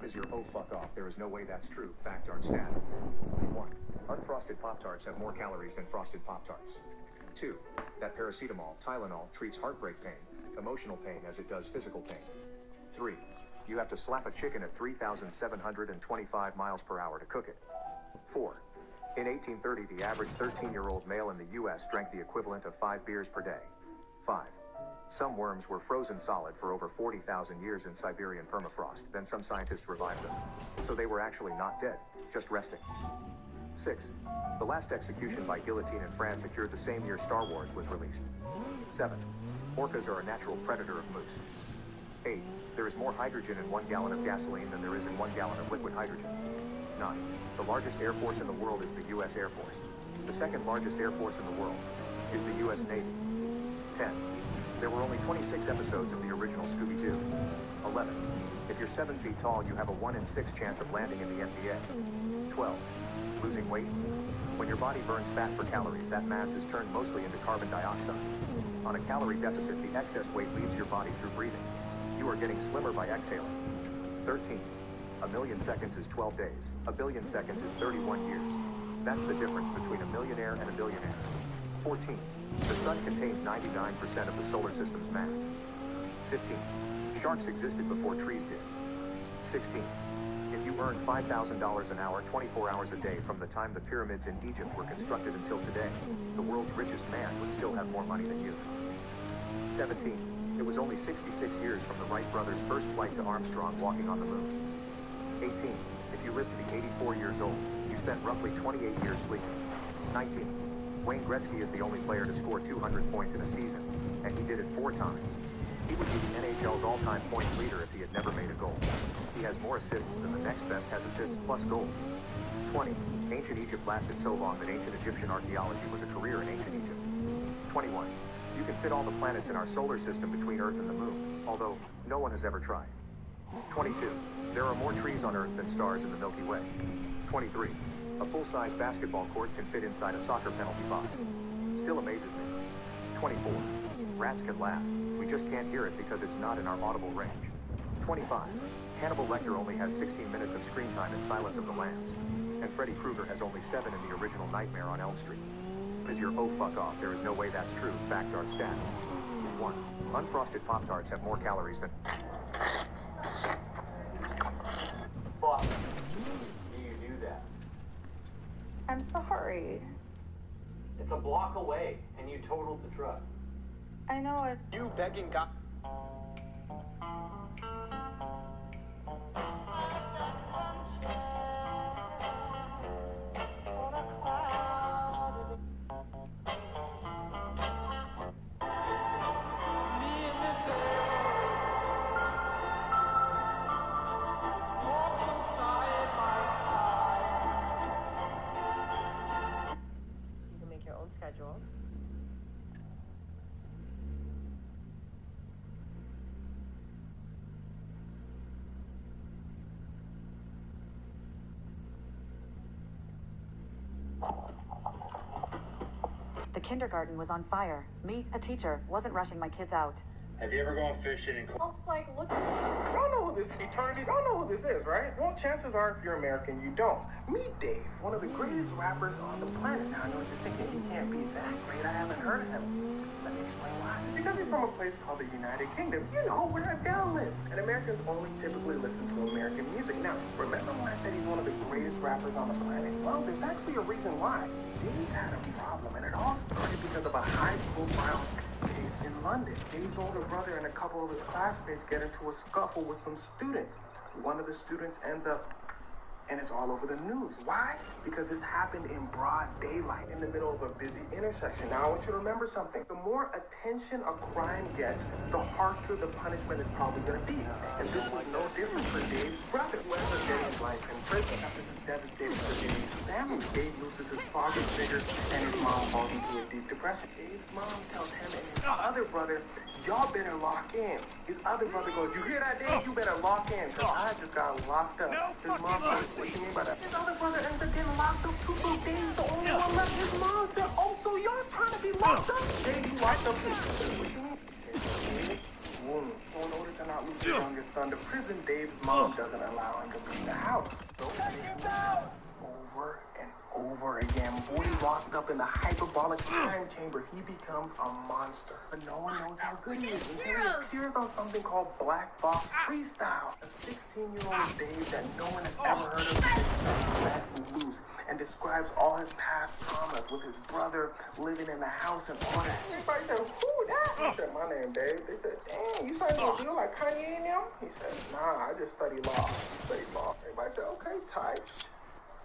Is your oh fuck off? There is no way that's true. Fact art stat. 1. Unfrosted Pop-Tarts have more calories than frosted Pop-Tarts. 2. That paracetamol, Tylenol, treats heartbreak pain, emotional pain as it does physical pain. 3. You have to slap a chicken at 3,725 miles per hour to cook it. 4. In 1830, the average 13-year-old male in the U.S. drank the equivalent of 5 beers per day. 5. Some worms were frozen solid for over 40,000 years in Siberian permafrost, then some scientists revived them. So they were actually not dead, just resting. 6. The last execution by guillotine in France occurred the same year Star Wars was released. 7. Orcas are a natural predator of moose. 8. There is more hydrogen in 1 gallon of gasoline than there is in 1 gallon of liquid hydrogen. 9. The largest air force in the world is the U.S. Air Force. The second largest air force in the world is the U.S. Navy. 10. There were only 26 episodes of the original Scooby-Doo. 11. If you're 7 feet tall, you have a 1 in 6 chance of landing in the NBA. 12. Losing weight? When your body burns fat for calories, that mass is turned mostly into carbon dioxide. On a calorie deficit, the excess weight leaves your body through breathing. You are getting slimmer by exhaling. 13. A million seconds is 12 days. A billion seconds is 31 years. That's the difference between a millionaire and a billionaire. 14. The sun contains 99% of the solar system's mass. 15. Sharks existed before trees did. 16. If you earned $5,000 an hour, 24 hours a day from the time the pyramids in Egypt were constructed until today, the world's richest man would still have more money than you. 17. It was only 66 years from the Wright brothers' first flight to Armstrong walking on the moon. 18. If you lived to be 84 years old, you spent roughly 28 years sleeping. 19. Wayne Gretzky is the only player to score 200 points in a season, and he did it 4 times. He would be the NHL's all-time points leader if he had never made a goal. He has more assists than the next best has assists plus goals. 20. Ancient Egypt lasted so long that ancient Egyptian archaeology was a career in ancient Egypt. 21. You can fit all the planets in our solar system between Earth and the Moon, although no one has ever tried. 22. There are more trees on Earth than stars in the Milky Way. 23. A full-size basketball court can fit inside a soccer penalty box. Still amazes me. 24. Rats can laugh. We just can't hear it because it's not in our audible range. 25. Hannibal Lecter only has 16 minutes of screen time in Silence of the Lambs. And Freddy Krueger has only 7 in the original Nightmare on Elm Street. Is your oh fuck off? There is no way that's true. Fact art stat. 1. Unfrosted Pop-Tarts have more calories than... Fuck. Do you do that? I'm sorry. It's a block away, and you totaled the truck. I know it. You begging God. Schedule. The kindergarten was on fire. Me, a teacher, wasn't rushing my kids out. Have you ever gone fishing in... It's like, look at Y'all know who this Eternity's. Y'all know who this is, right? Well, chances are, if you're American, you don't. Meet Dave, one of the greatest rappers on the planet. Now, I know what you're thinking. He can't be that great. I haven't heard of him. Let me explain why. Because he's from a place called the United Kingdom. You know, where Adele lives. And Americans only typically listen to American music. Now, remember when I said he's one of the greatest rappers on the planet? Well, there's actually a reason why. Dave had a problem, and it all started because of a high-profile case in London. Dave's older brother and a couple of his classmates get into a scuffle with some students. One of the students ends up, and it's all over the news. Why? Because this happened in broad daylight in the middle of a busy intersection. Now, I want you to remember something. The more attention a crime gets, the harsher the punishment is probably going to be. And this was no different for Dave's brother, who ends up getting life in prison. This is devastating for Dave's family. Dave loses his father figure, and his mom falls into a deep depression. Dave's mom tells him and his other brother, y'all better lock in. His other brother goes, you hear that, Dave? You better lock in, because I just got locked up. His mom goes, what you mean by that? His other brother ends up getting locked up too, so Dave's the only one left. His mom said, oh, so you're trying to be locked up? Dave, you locked up too. What you mean? So in order to not lose your youngest son, son to prison, Dave's mom doesn't allow him to leave the house. So over and over again, boy locked up in the hyperbolic time chamber, he becomes a monster. But no one knows how good he is until he appears on something called Black Box Freestyle. A 16-year-old Dave that no one has ever heard of is let loose and describes all his past traumas with his brother living in the house and all that. Everybody said, who that? He said, my name Dave. They said, dang, you signed a deal like Kanye and them? He said, nah, I just study law. Everybody said, okay, tight.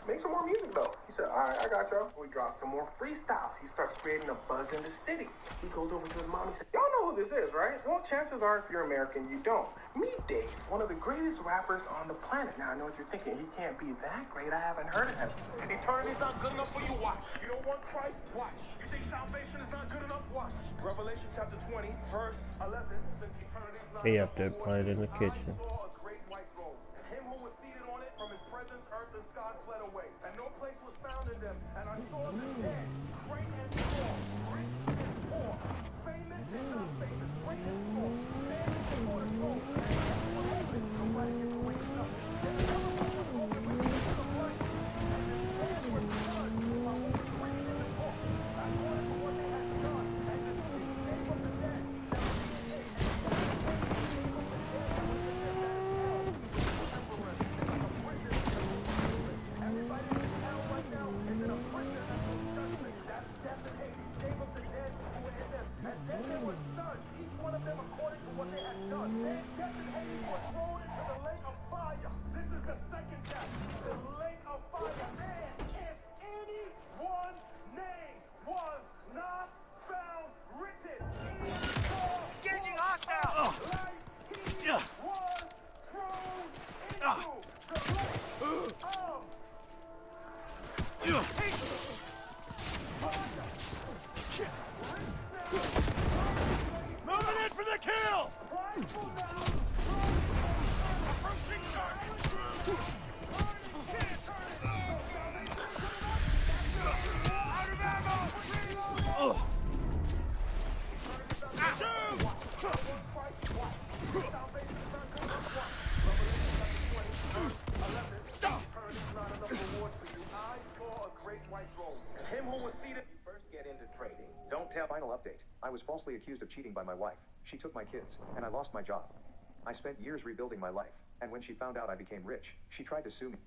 Make some more music though. He said, all right, I got y'all. We dropped some more freestyles. He starts creating a buzz in the city. He goes over to his mom and says, y'all know who this is, right? Well, chances are if you're American, you don't. Meet Dave, one of the greatest rappers on the planet. Now, I know what you're thinking. He can't be that great. I haven't heard of him. Eternity's not good enough for you, watch. You don't want Christ, watch. You think salvation is not good enough, watch. Revelation chapter 20, verse 11. Since eternity's not He enough up there for playing in the kitchen. I saw a great white robe. Him who was seated on it, from his presence, earth and sky fled away. And no place was found in them. And I saw the dead, great and small, rich and poor, famous and not famous, great and small, standing before the throne. And everyone open, nobody gets away from nothing. And the other one was open with the book of life. And his hands were blood, while what was written in the book, according to what they had done. And the thief gave up the dead that was in the cave. And the thief gave up the dead that was in them. That is hell. Temporary. It's like a prison. Everybody in hell right now is in a prison until judgment. That's death and Hades. Gave up the dead who were in them. And then they were judged, each one of them according to what they had done. Then death and Hades were thrown into the lake of fire. This is the second death, the lake of fire. And if anyone's name was not found written in the Engaging hostile! life, he was thrown into the lake of Moving in for the kill! Out of ammo! Him who was seated. You first get into trading. Don't tell. Final update. I was falsely accused of cheating by my wife. She took my kids, and I lost my job. I spent years rebuilding my life, and when she found out I became rich, she tried to sue me.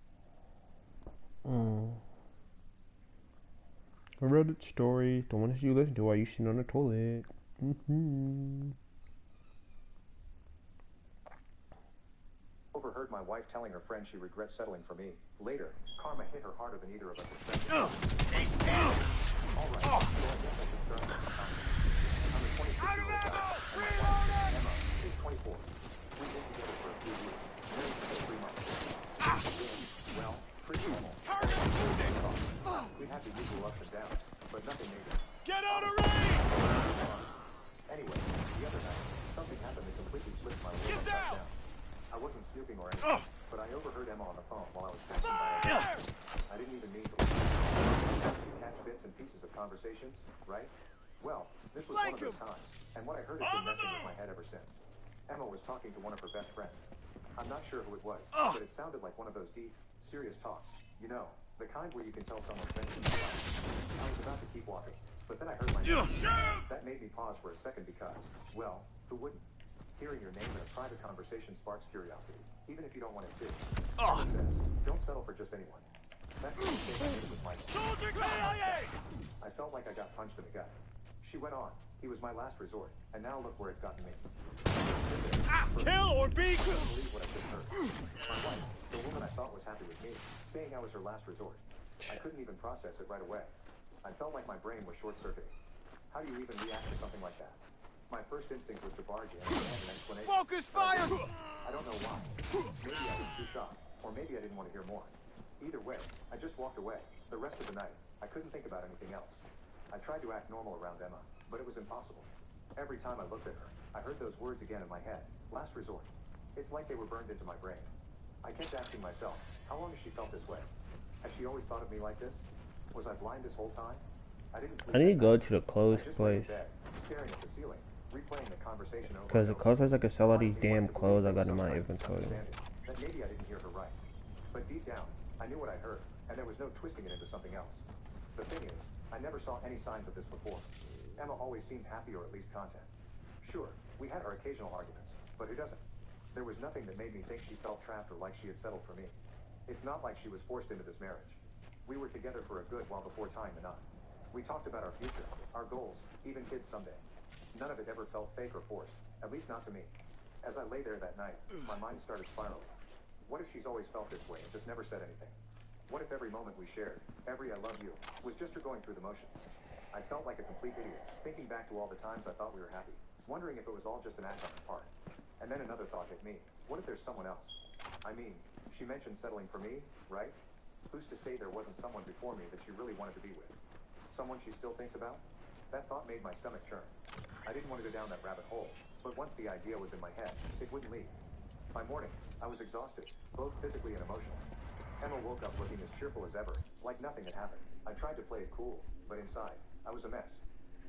A Reddit story. The one that you listen to while you sitting on the toilet. Overheard my wife telling her friend she regrets settling for me. Later, karma hit her harder than either of us expected. All right, so I guess I should start with the I'm a 26-year-old guy, and my wife, Emma, is 24. We've been together for a few years, married for 3 months. Well, pretty normal. We had the usual ups and downs, but nothing major. Get out of range! Anyway, the other night, something happened that completely flipped my world upside down. I wasn't snooping or anything, but I overheard Emma on the phone while I was passing by her. I didn't even mean to listen. You catch bits and pieces of conversations, right? Well, this was one of those times, and what I heard has been messing with my head ever since. Emma was talking to one of her best friends. I'm not sure who it was, but it sounded like one of those deep, serious talks. You know, the kind where you can tell someone's been through their life. I was about to keep walking, but then I heard my name. That made me pause for a second because, well, who wouldn't? Hearing your name in a private conversation sparks curiosity, even if you don't want it to. Emma says, don't settle for just anyone. That's the mistake I made with my I felt like I got punched in the gut. She went on. He was my last resort, and now look where it's gotten me. Kill or be I couldn't believe what I just heard. My wife, the woman I thought was happy with me, saying I was her last resort. I couldn't even process it right away. I felt like my brain was short-circuiting. How do you even react to something like that? My first instinct was to barge in and demand an explanation. Focus fire! I don't know why. Maybe I was too shocked, or maybe I didn't want to hear more. Either way, I just walked away. The rest of the night, I couldn't think about anything else. I tried to act normal around Emma, but it was impossible. Every time I looked at her, I heard those words again in my head. Last resort. It's like they were burned into my brain. I kept asking myself, how long has she felt this way? Has she always thought of me like this? Was I blind this whole time? I didn't sleep. I need to go to the closed I just lay in place. bed, staring at the ceiling, replaying the conversation over Because and the over. clothes I could sell all these Part of me damn wanted to clothes I believe got in my somewhere, some inventory. understanding, that maybe I didn't hear her right. But deep down, I knew what I heard, and there was no twisting it into something else. The thing is, I never saw any signs of this before. Emma always seemed happy or at least content. Sure, we had our occasional arguments, but who doesn't? There was nothing that made me think she felt trapped or like she had settled for me. It's not like she was forced into this marriage. We were together for a good while before tying the knot. We talked about our future, our goals, even kids someday. None of it ever felt fake or forced, at least not to me. As I lay there that night, my mind started spiraling. What if she's always felt this way and just never said anything? What if every moment we shared, every I love you, was just her going through the motions? I felt like a complete idiot, thinking back to all the times I thought we were happy, wondering if it was all just an act on her part. And then another thought hit me. What if there's someone else? I mean, she mentioned settling for me, right? Who's to say there wasn't someone before me that she really wanted to be with? Someone she still thinks about? That thought made my stomach churn. I didn't want to go down that rabbit hole, but once the idea was in my head, it wouldn't leave. By morning, I was exhausted, both physically and emotionally. Emma woke up looking as cheerful as ever, like nothing had happened. I tried to play it cool, but inside, I was a mess.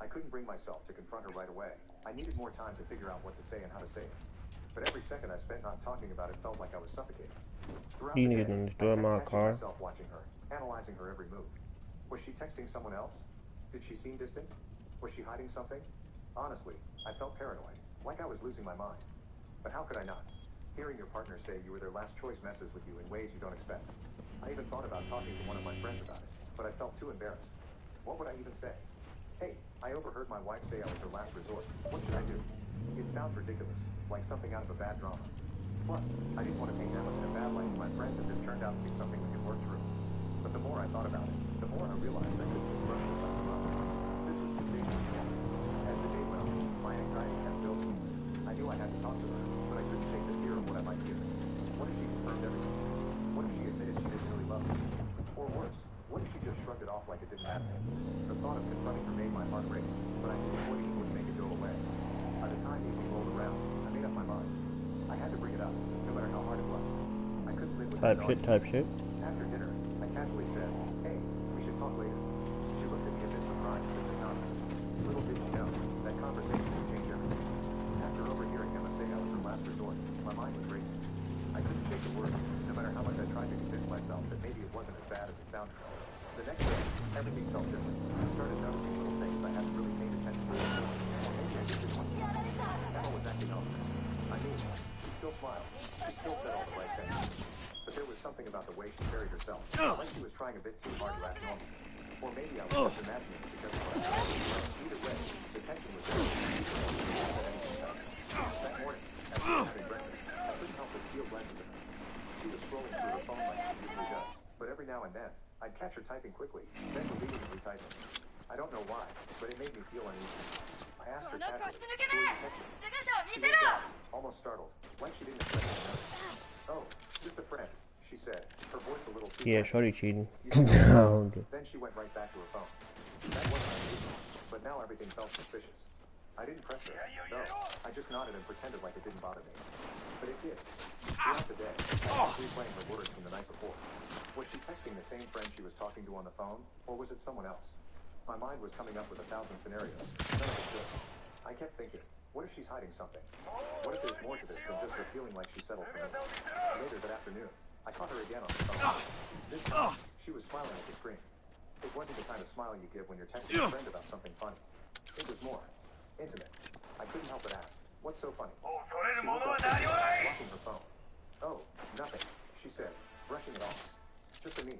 I couldn't bring myself to confront her right away. I needed more time to figure out what to say and how to say it. But every second I spent not talking about it felt like I was suffocating. Throughout You the need day, to I destroy kept my catching car. myself watching her, analyzing her every move. Was she texting someone else? Did she seem distant? Was she hiding something? Honestly, I felt paranoid, like I was losing my mind. But how could I not? Hearing your partner say you were their last choice messes with you in ways you don't expect. I even thought about talking to one of my friends about it, but I felt too embarrassed. What would I even say? Hey, I overheard my wife say I was her last resort. What should I do? It sounds ridiculous, like something out of a bad drama. Plus, I didn't want to paint Emma in a bad light to my friends if this turned out to be something we could work through. But the more I thought about it, the more I realized I couldn't just brush this under the rug. This was too big for me. As the day went on, my anxiety kept building. I knew I had to talk to her, but I couldn't shake the fear of what I might hear. What if she confirmed everything? What if she admitted she didn't really love me? Or worse, what if she just shrugged it off like it didn't matter? The thought of confronting her made my heart race, but I knew avoiding it wouldn't make it go away. By the time evening rolled around, I made up my mind. I had to bring it up, no matter how hard it was. I couldn't live with Type shit. After dinner, I casually said, hey, we should talk later. She looked at me a bit surprised, but just nodded. Little did she know, that conversation would change everything. After overhearing Emma say I was her last resort, my mind was racing. I couldn't shake the word, no matter how much I tried to convince myself that maybe it wasn't as bad as it sounded. The next day, everything felt different. I started noticing little things I hadn't really paid attention to before. Or maybe I just didn't want to. Emma was acting up. I mean, she still smiled. She still said all the right things. But there was something about the way she carried herself, like she was trying a bit too hard to act normal. Or maybe I was just imagining it because of what I saw. Either way, the tension was there. That morning, after having breakfast, I couldn't help but feel glances at her. She was scrolling through her phone like she usually does, but every now and then, I'd catch her typing quickly, then deleting and retyping. I don't know why, but it made me feel uneasy. I asked her casually, "Who are you texting?" She looked up, almost startled, like she didn't expect me to notice. Oh, just a friend, she said, her voice a little too Yeah, tense. shorty cheating. Then she went right back to her phone. That wasn't unusual, but now everything felt suspicious. I didn't press her, no. I just nodded and pretended like it didn't bother me. But it did. Throughout the day, I was replaying her words from the night before. Was she texting the same friend she was talking to on the phone, or was it someone else? My mind was coming up with 1,000 scenarios. None of it good. I kept thinking, what if she's hiding something? What if there's more to this than just her feeling like she settled for me? Later that afternoon, I caught her again on the phone. This time, she was smiling at the screen. It wasn't the kind of smile you give when you're texting a friend about something funny. It was more intimate. I couldn't help but ask, what's so funny? She looked up quickly, blocking her phone. Oh, nothing, she said, brushing it off. Just a me.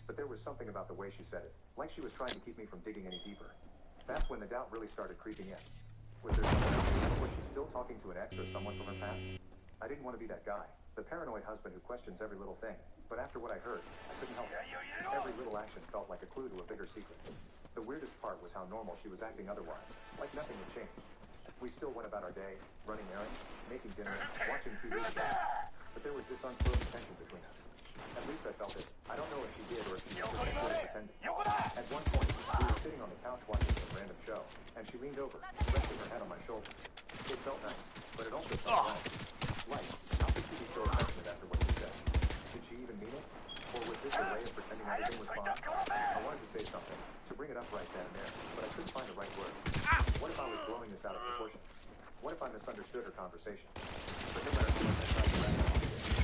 But there was something about the way she said it, like she was trying to keep me from digging any deeper. That's when the doubt really started creeping in. Was there someone else? Was she still talking to an ex or someone from her past? I didn't want to be that guy, the paranoid husband who questions every little thing. But after what I heard, I couldn't help it. Every little action felt like a clue to a bigger secret. The weirdest part was how normal she was acting otherwise, like nothing had changed. We still went about our day, running errands, making dinner, watching TV together. But there was this unspoken tension between us. At least I felt it. I don't know if she did or if she was just pretending. At one point, we were sitting on the couch watching a random show, and she leaned over, resting her head on my shoulder. It felt nice, but it also felt wrong. Like, how could she be so affectionate after what she said? Did she even mean it? Or was this a way of pretending everything was fine? I wanted to say something, to bring it up right then and there, but I couldn't find the right word. What if I was blowing this out of proportion? misunderstood her conversation. But no matter how much I tried to wrap it,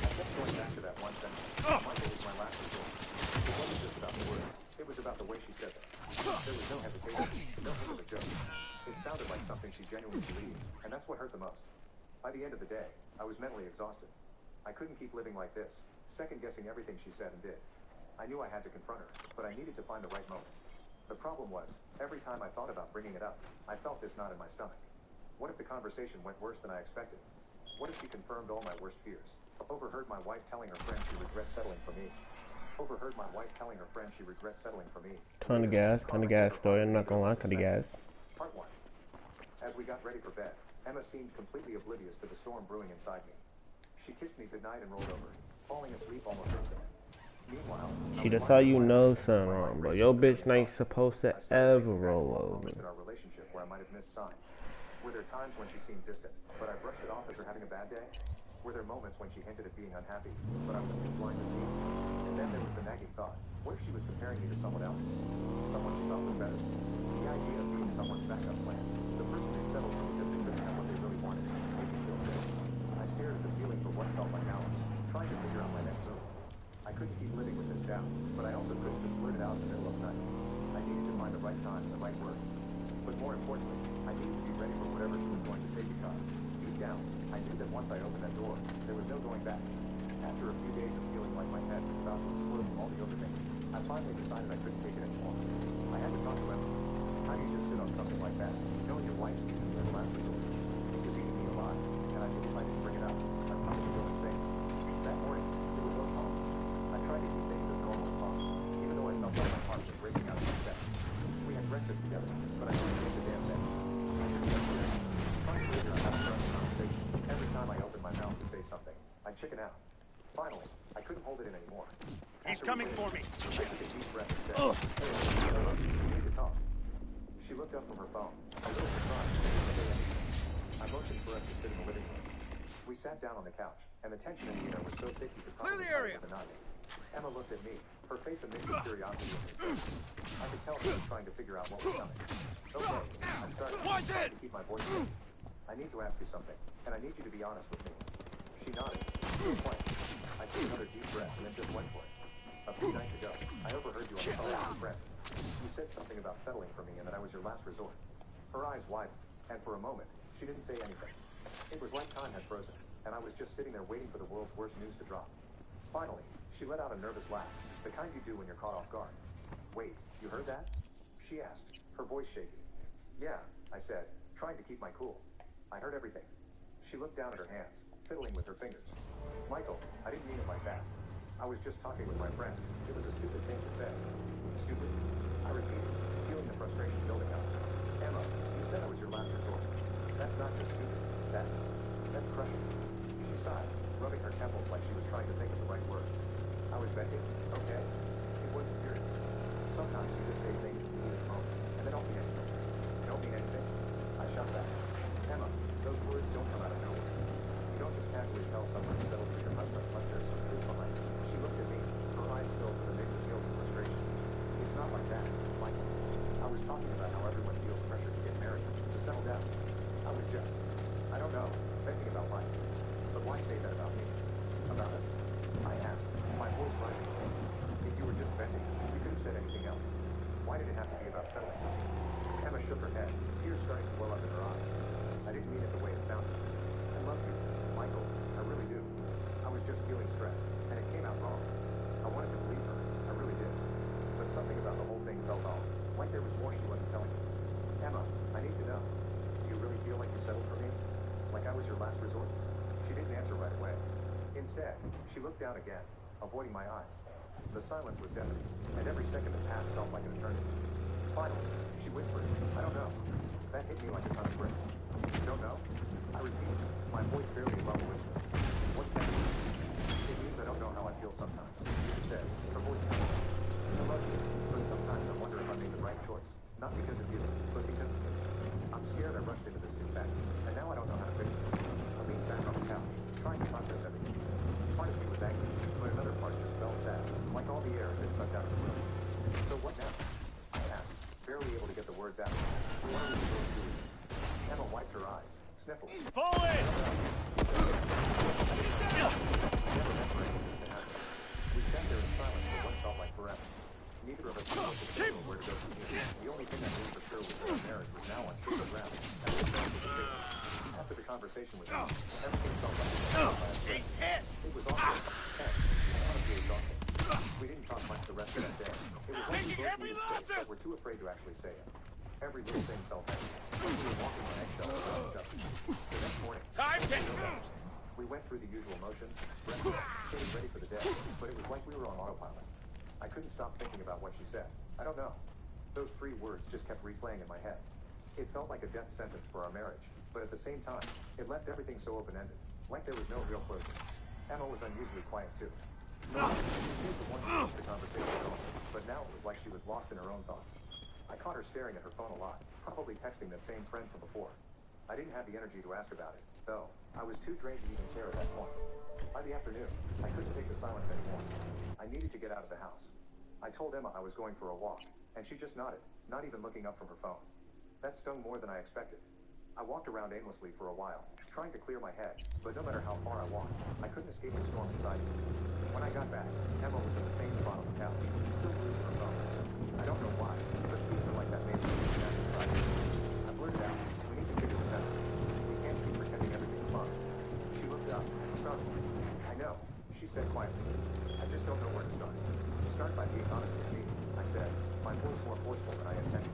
I kept going back to that one sentence. Michael was my last resort. It wasn't just about the words. It was about the way she said them. There was no hesitation, no hint of a joke. It sounded like something she genuinely believed, and that's what hurt the most. By the end of the day, I was mentally exhausted. I couldn't keep living like this, second-guessing everything she said and did. I knew I had to confront her, but I needed to find the right moment. The problem was, every time I thought about bringing it up, I felt this knot in my stomach. What if the conversation went worse than I expected? What if she confirmed all my worst fears? Overheard my wife telling her friend she regrets settling for me. Overheard my wife telling her friend she regrets settling for me. Kind of gas story. I'm not gonna lie, kind of gas. Part 1. As we got ready for bed, Emma seemed completely oblivious to the storm brewing inside me. She kissed me goodnight and rolled over, falling asleep almost instantly. Meanwhile, See, that's how you know something wrong, bro. Your bitch ain't supposed to ever roll over. in our relationship where I might have missed signs. Were there times when she seemed distant, but I brushed it off as her having a bad day? Were there moments when she hinted at being unhappy, but I was too blind to see it? And then there was the nagging thought, what if she was comparing me to someone else? Someone she thought was better? The idea of being someone's backup plan, the person they settled for because they couldn't have what they really wanted, made me feel sick. I stared at the ceiling for what felt like hours, trying to figure out my next move. I couldn't keep living with this doubt, but I also couldn't just blurt it out in the middle of the night. I needed to find the right time and the right words. But more importantly, I needed to be ready for whatever she was going to say because, deep down, I knew that once I opened that door, there was no going back. After a few days of feeling like my head was about to explode from all the overthinking, I finally decided I couldn't take it anymore. I had to talk to Emma. How do you just sit on something like that, knowing your wife's even your last resort? It was eating me alive, and I knew if I didn't bring it up, I'd probably go insane. That morning, we were both home. I tried to keep things as normal as possible, even though I felt like my heart was racing out of my chest. We had breakfast together, but I couldn't get the damn thing. I just sat there, trying to figure out how to start the conversation. Every time I opened my mouth to say something, I'd chicken out. Finally, I couldn't hold it in anymore. He's coming for me. I took a deep breath and said, "Hey, we need to talk." She looked up from her phone, a little surprised. I motioned for us to sit in the living room. We sat down on the couch, and the tension in the air was so thick you could probably Clear the area. the night. Emma looked at me, her face a mix of curiosity and concern. I could tell she was trying to figure out what was coming. Okay, I started What's trying it? to keep my voice down. I need to ask you something, and I need you to be honest with me. She nodded. Point. I took another deep breath and then just went for it. A few nights ago, I overheard you on the phone with a friend. You said something about settling for me and that I was your last resort. Her eyes widened, and for a moment, she didn't say anything. It was like time had frozen, and I was just sitting there waiting for the world's worst news to drop. Finally, she let out a nervous laugh, the kind you do when you're caught off guard. Wait, you heard that? She asked, her voice shaky. Yeah, I said, trying to keep my cool. I heard everything. She looked down at her hands, fiddling with her fingers. Michael, I didn't mean it like that. I was just talking with my friend. It was a stupid thing to say. Stupid? I repeated, feeling the frustration building up. Emma, you said I was your last resort. That's not just stupid. That's crushing. She sighed, rubbing her temples like she was trying to think of the right words. I was venting? Okay. It wasn't serious. Sometimes you just say things in the heat of the moment, and they don't mean anything. They don't mean anything. I shot back. Emma, those words don't come out of nowhere. You don't just casually tell someone to settle for your husband unless there's some truth behind it. She looked at me, her eyes filled with a mix of guilt and frustration. It's not like that, Michael. I was talking about how everyone feels pressure to get married, to settle down. I was just, I don't know, thinking about life. But why say that about me? About us? I asked, my voice rising. If you were just venting, you could have said anything else. Why did it have to be about settling? Emma shook her head, tears starting to well up in her eyes. I didn't mean it the way it sounded. I love you, Michael. I really do. I was just feeling stressed, and it came out wrong. I wanted to believe her. I really did. But something about the whole thing felt off, like there was more she wasn't telling me. Emma, I need to know. Do you really feel like you settled for me? Like I was your last resort? She didn't answer right away. Instead, she looked down again, avoiding my eyes. The silence was deafening, and every second that passed felt like an eternity. Finally, she whispered, I don't know. That hit me like a ton of bricks. You don't know? I repeated, my voice barely above a whisper. What does that mean? It means I don't know how I feel sometimes. She said, her voice trembled. I love you, but sometimes I wonder if I made the right choice. Not because of you, but because of me. I'm scared I rushed into this too fast, and now I don't know how to fix it. I leaned back on the couch, trying to process everything. Part of me was angry, but another part just felt sad, like all the air had been sucked out of the room. So what now? I asked, barely able to get the words out. What are we supposed to do? Emma wiped her eyes, Sniffles. Fall in! We sat there in silence for what felt like forever. Neither of us knew what to say or where to go from here. The only thing I knew for sure was that our marriage was now on shaky ground. And we started to take it. After the conversation was over, everything felt like it was He's hit! It was awkward, tense, and honestly exhausting. We didn't talk much the rest of that day. It was like we both needed space, but we're too afraid to actually say it. Every little thing felt heavy. We were walking on eggshells around each other. The next morning, Time to... we went through the usual motions, rested, getting ready for the day, but it was like we were on autopilot. I couldn't stop thinking about what she said. I don't know. Those 3 words just kept replaying in my head. It felt like a death sentence for our marriage, but at the same time, it left everything so open-ended, like there was no real closure. Emma was unusually quiet too. She seemed to want to keep the conversation going, but now it was like she was lost in her own thoughts. I caught her staring at her phone a lot, probably texting that same friend from before. I didn't have the energy to ask about it, though. I was too drained to even care at that point. By the afternoon, I couldn't take the silence anymore. I needed to get out of the house. I told Emma I was going for a walk, and she just nodded, not even looking up from her phone. That stung more than I expected. I walked around aimlessly for a while, trying to clear my head, but no matter how far I walked, I couldn't escape the storm inside me. When I got back, Emma was in the same spot on the couch, still glued to her phone. I don't know why, but seemed like that made me back inside me. I blurted out, "We need to figure this out. We can't keep pretending everything's fine." She looked up, startled. "I know," she said quietly. "I just don't know where to start." "Start by being honest with me," I said, my voice more forceful than I intended.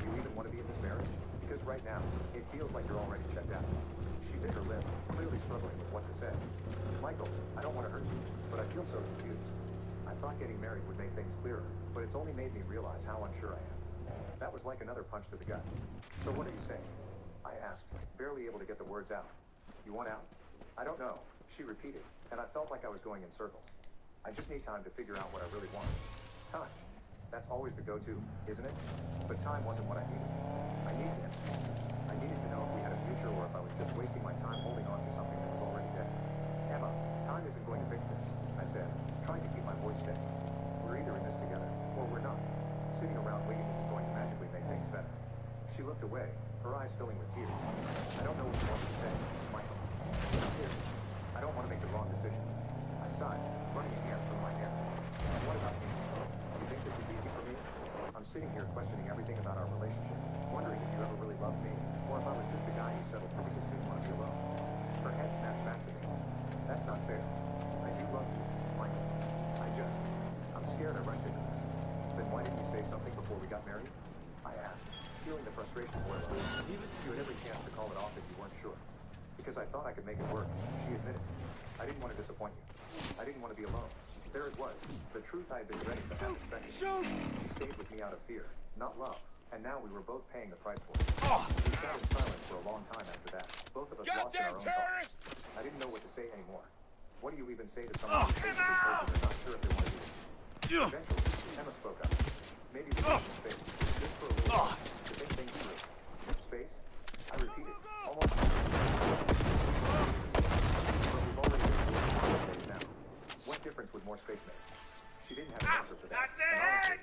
"Do you even want to be in this marriage? Because right now, it feels like you're already checked out." She bit her lip, clearly struggling with what to say. "Michael, I don't want to hurt you, but I feel so confused. I thought getting married would make things clearer, but it's only made me realize how unsure I am." That was like another punch to the gut. "So what are you saying?" I asked, barely able to get the words out. "You want out?" "I don't know," she repeated, and I felt like I was going in circles. "I just need time to figure out what I really want." Time. That's always the go-to, isn't it? But time wasn't what I needed. I needed him. I needed to know if we had a future or if I was just wasting my time holding on to something that was already dead. "Emma, time isn't going to fix this," I said, trying to keep my voice steady. "We're either in this together, or we're not. Sitting around waiting isn't going to magically make things better." She looked away, her eyes filling with tears. "I don't know what you want me to say, Michael. I'm here. I don't want to make the wrong decision." I sighed, running a hand through my hair. "What about me? You think this is easy for me? I'm sitting here questioning everything about our relationship, wondering if you ever really loved me, or if I was just a guy you settled for because you didn't want to be alone." Her head snapped back to me. "That's not fair. I do love you, Michael. I'm scared I rushed into this." "Then why didn't you say something before we got married?" I asked, feeling the frustration boil over. You had every chance to call it off if you weren't sure. "Because I thought I could make it work," she admitted. "I didn't want to disappoint you. I didn't want to be alone." There it was, the truth I had been ready but hadn't expected. She stayed with me out of fear, not love, and now we were both paying the price for it. We sat in silence for a long time after that, both of us lost in our own thoughts. I didn't know what to say anymore. What do you even say to someone who basically told you they're not sure if they want to do it? Eventually, Emma spoke up. "Maybe we need some space, just for a little while, to think things through." "Space?" I repeated, almost. "But we've already been through it days now. What difference would more space make?" She didn't have an answer for that. And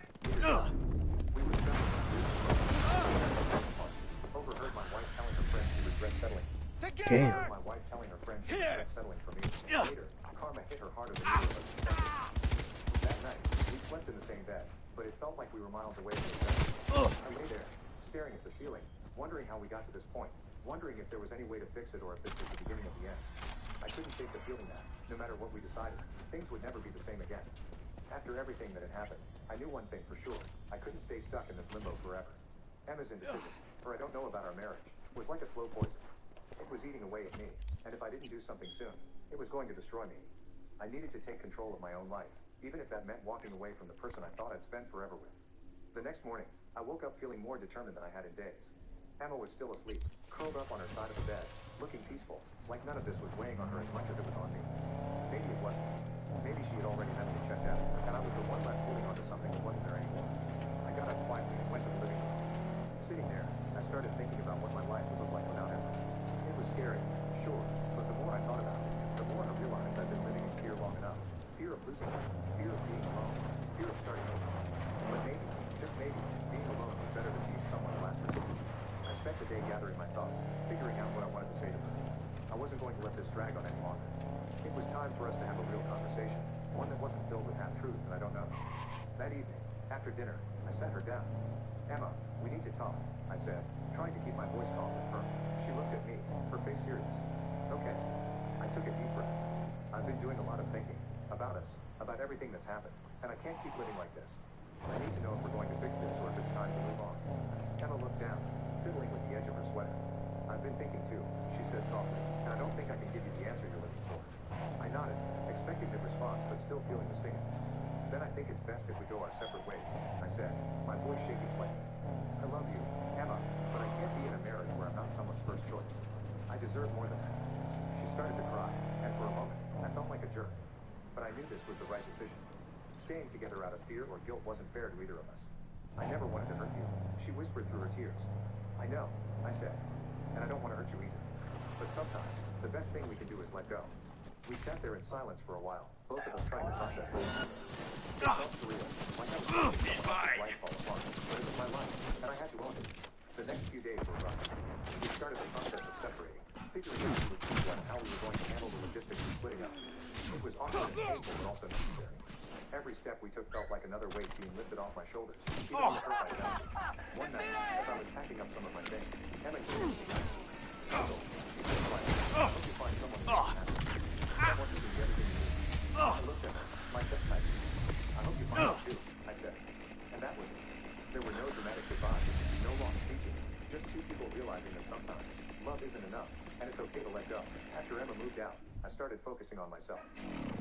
honestly, we were overheard my wife telling her friend she regrets settling. Damn. My wife telling her friend she regrets settling for me. Later, karma hit her harder than either of us expected. That night, we slept in the same bed, but it felt like we were miles away from each other. I lay there, staring at the ceiling, wondering how we got to this point, wondering if there was any way to fix it or if this was the beginning of the end. I couldn't shake the feeling that, no matter what we decided, things would never be the same again. After everything that had happened, I knew one thing for sure. I couldn't stay stuck in this limbo forever. Emma's indecision, or I don't know about our marriage, was like a slow poison. It was eating away at me, and if I didn't do something soon, it was going to destroy me. I needed to take control of my own life, even if that meant walking away from the person I thought I'd spend forever with. The next morning, I woke up feeling more determined than I had in days. Emma was still asleep, curled up on her side of the bed, looking peaceful, like none of this was weighing on her as much as it was on me. Maybe it wasn't. Maybe she had already mentally checked out, and I was the one left holding onto something that wasn't there anymore. I got up quietly and went to the living room. Sitting there, I started thinking about what my life would look like without Emma. It was scary, sure, but the more I thought about it, the more I realized I'd been living in fear long enough. Fear of losing her, fear of being alone, fear of starting over. But maybe, just maybe, being alone was better than being someone last resort. I spent the day gathering my thoughts, figuring out what I wanted to say couldn't let this drag on any longer. It was time for us to have a real conversation, one that wasn't filled with half-truths and I don't know. That evening, after dinner, I sat her down. Emma, we need to talk, I said, trying to keep my voice calm and firm. She looked at me, her face serious. Okay. I took a deep breath. I've been doing a lot of thinking about us, about everything that's happened, and I can't keep living like this. I need to know if we're going to fix this or if it's time to move on. Emma looked down, fiddling with the edge of her sweater. I've been thinking too, she said softly, and I don't think I can give you the answer you're looking for. I nodded, expecting the response, but still feeling the sting. Then I think it's best if we go our separate ways, I said, my voice shaking slightly. I love you, Emma, but I can't be in a marriage where I'm not someone's first choice. I deserve more than that. She started to cry, and for a moment, I felt like a jerk. But I knew this was the right decision. Staying together out of fear or guilt wasn't fair to either of us. I never wanted to hurt you, she whispered through her tears. I know, I said, and I don't want to hurt you either. But sometimes, the best thing we can do is let go. We sat there in silence for a while, both of us trying to process the moment. It felt surreal, like I was watching someone else's life fall apart. But it was my life, and I had to own it. The next few days were rough. We started the process of separating, figuring out who was who and how we were going to handle the logistics of splitting up. It was awkward and painful, but also necessary. Every step we took felt like another weight being lifted off my shoulders, even the hurt I felt. One night, as I was packing up some of my things, Emma came to me. Russell, she said quietly, I hope you find someone who can handle it. I want you to do everything you need. I looked at her, my chest tightened. I hope you find it too, I said. And that was it. There were no dramatic goodbyes, no long speeches, just two people realizing that sometimes love isn't enough, and it's okay to let go. After Emma moved out, I started focusing on myself.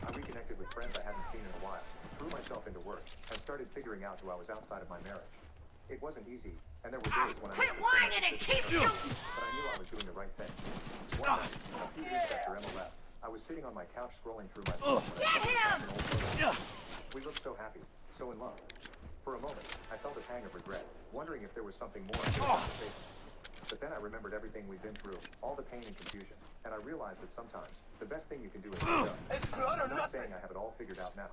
I reconnected with friends I hadn't seen in a while, threw myself into work, and started figuring out who I was outside of my marriage. It wasn't easy, and there were days when I Quit whining and keep shooting! But I knew I was doing the right thing. One night, a few weeks after Emma left, I was sitting on my couch scrolling through my phone. Get him! We looked so happy, so in love. For a moment, I felt a pang of regret, wondering if there was something more I could have said. But then I remembered everything we'd been through, all the pain and confusion, and I realized that sometimes the best thing you can do is let go. I'm not saying I have it all figured out now.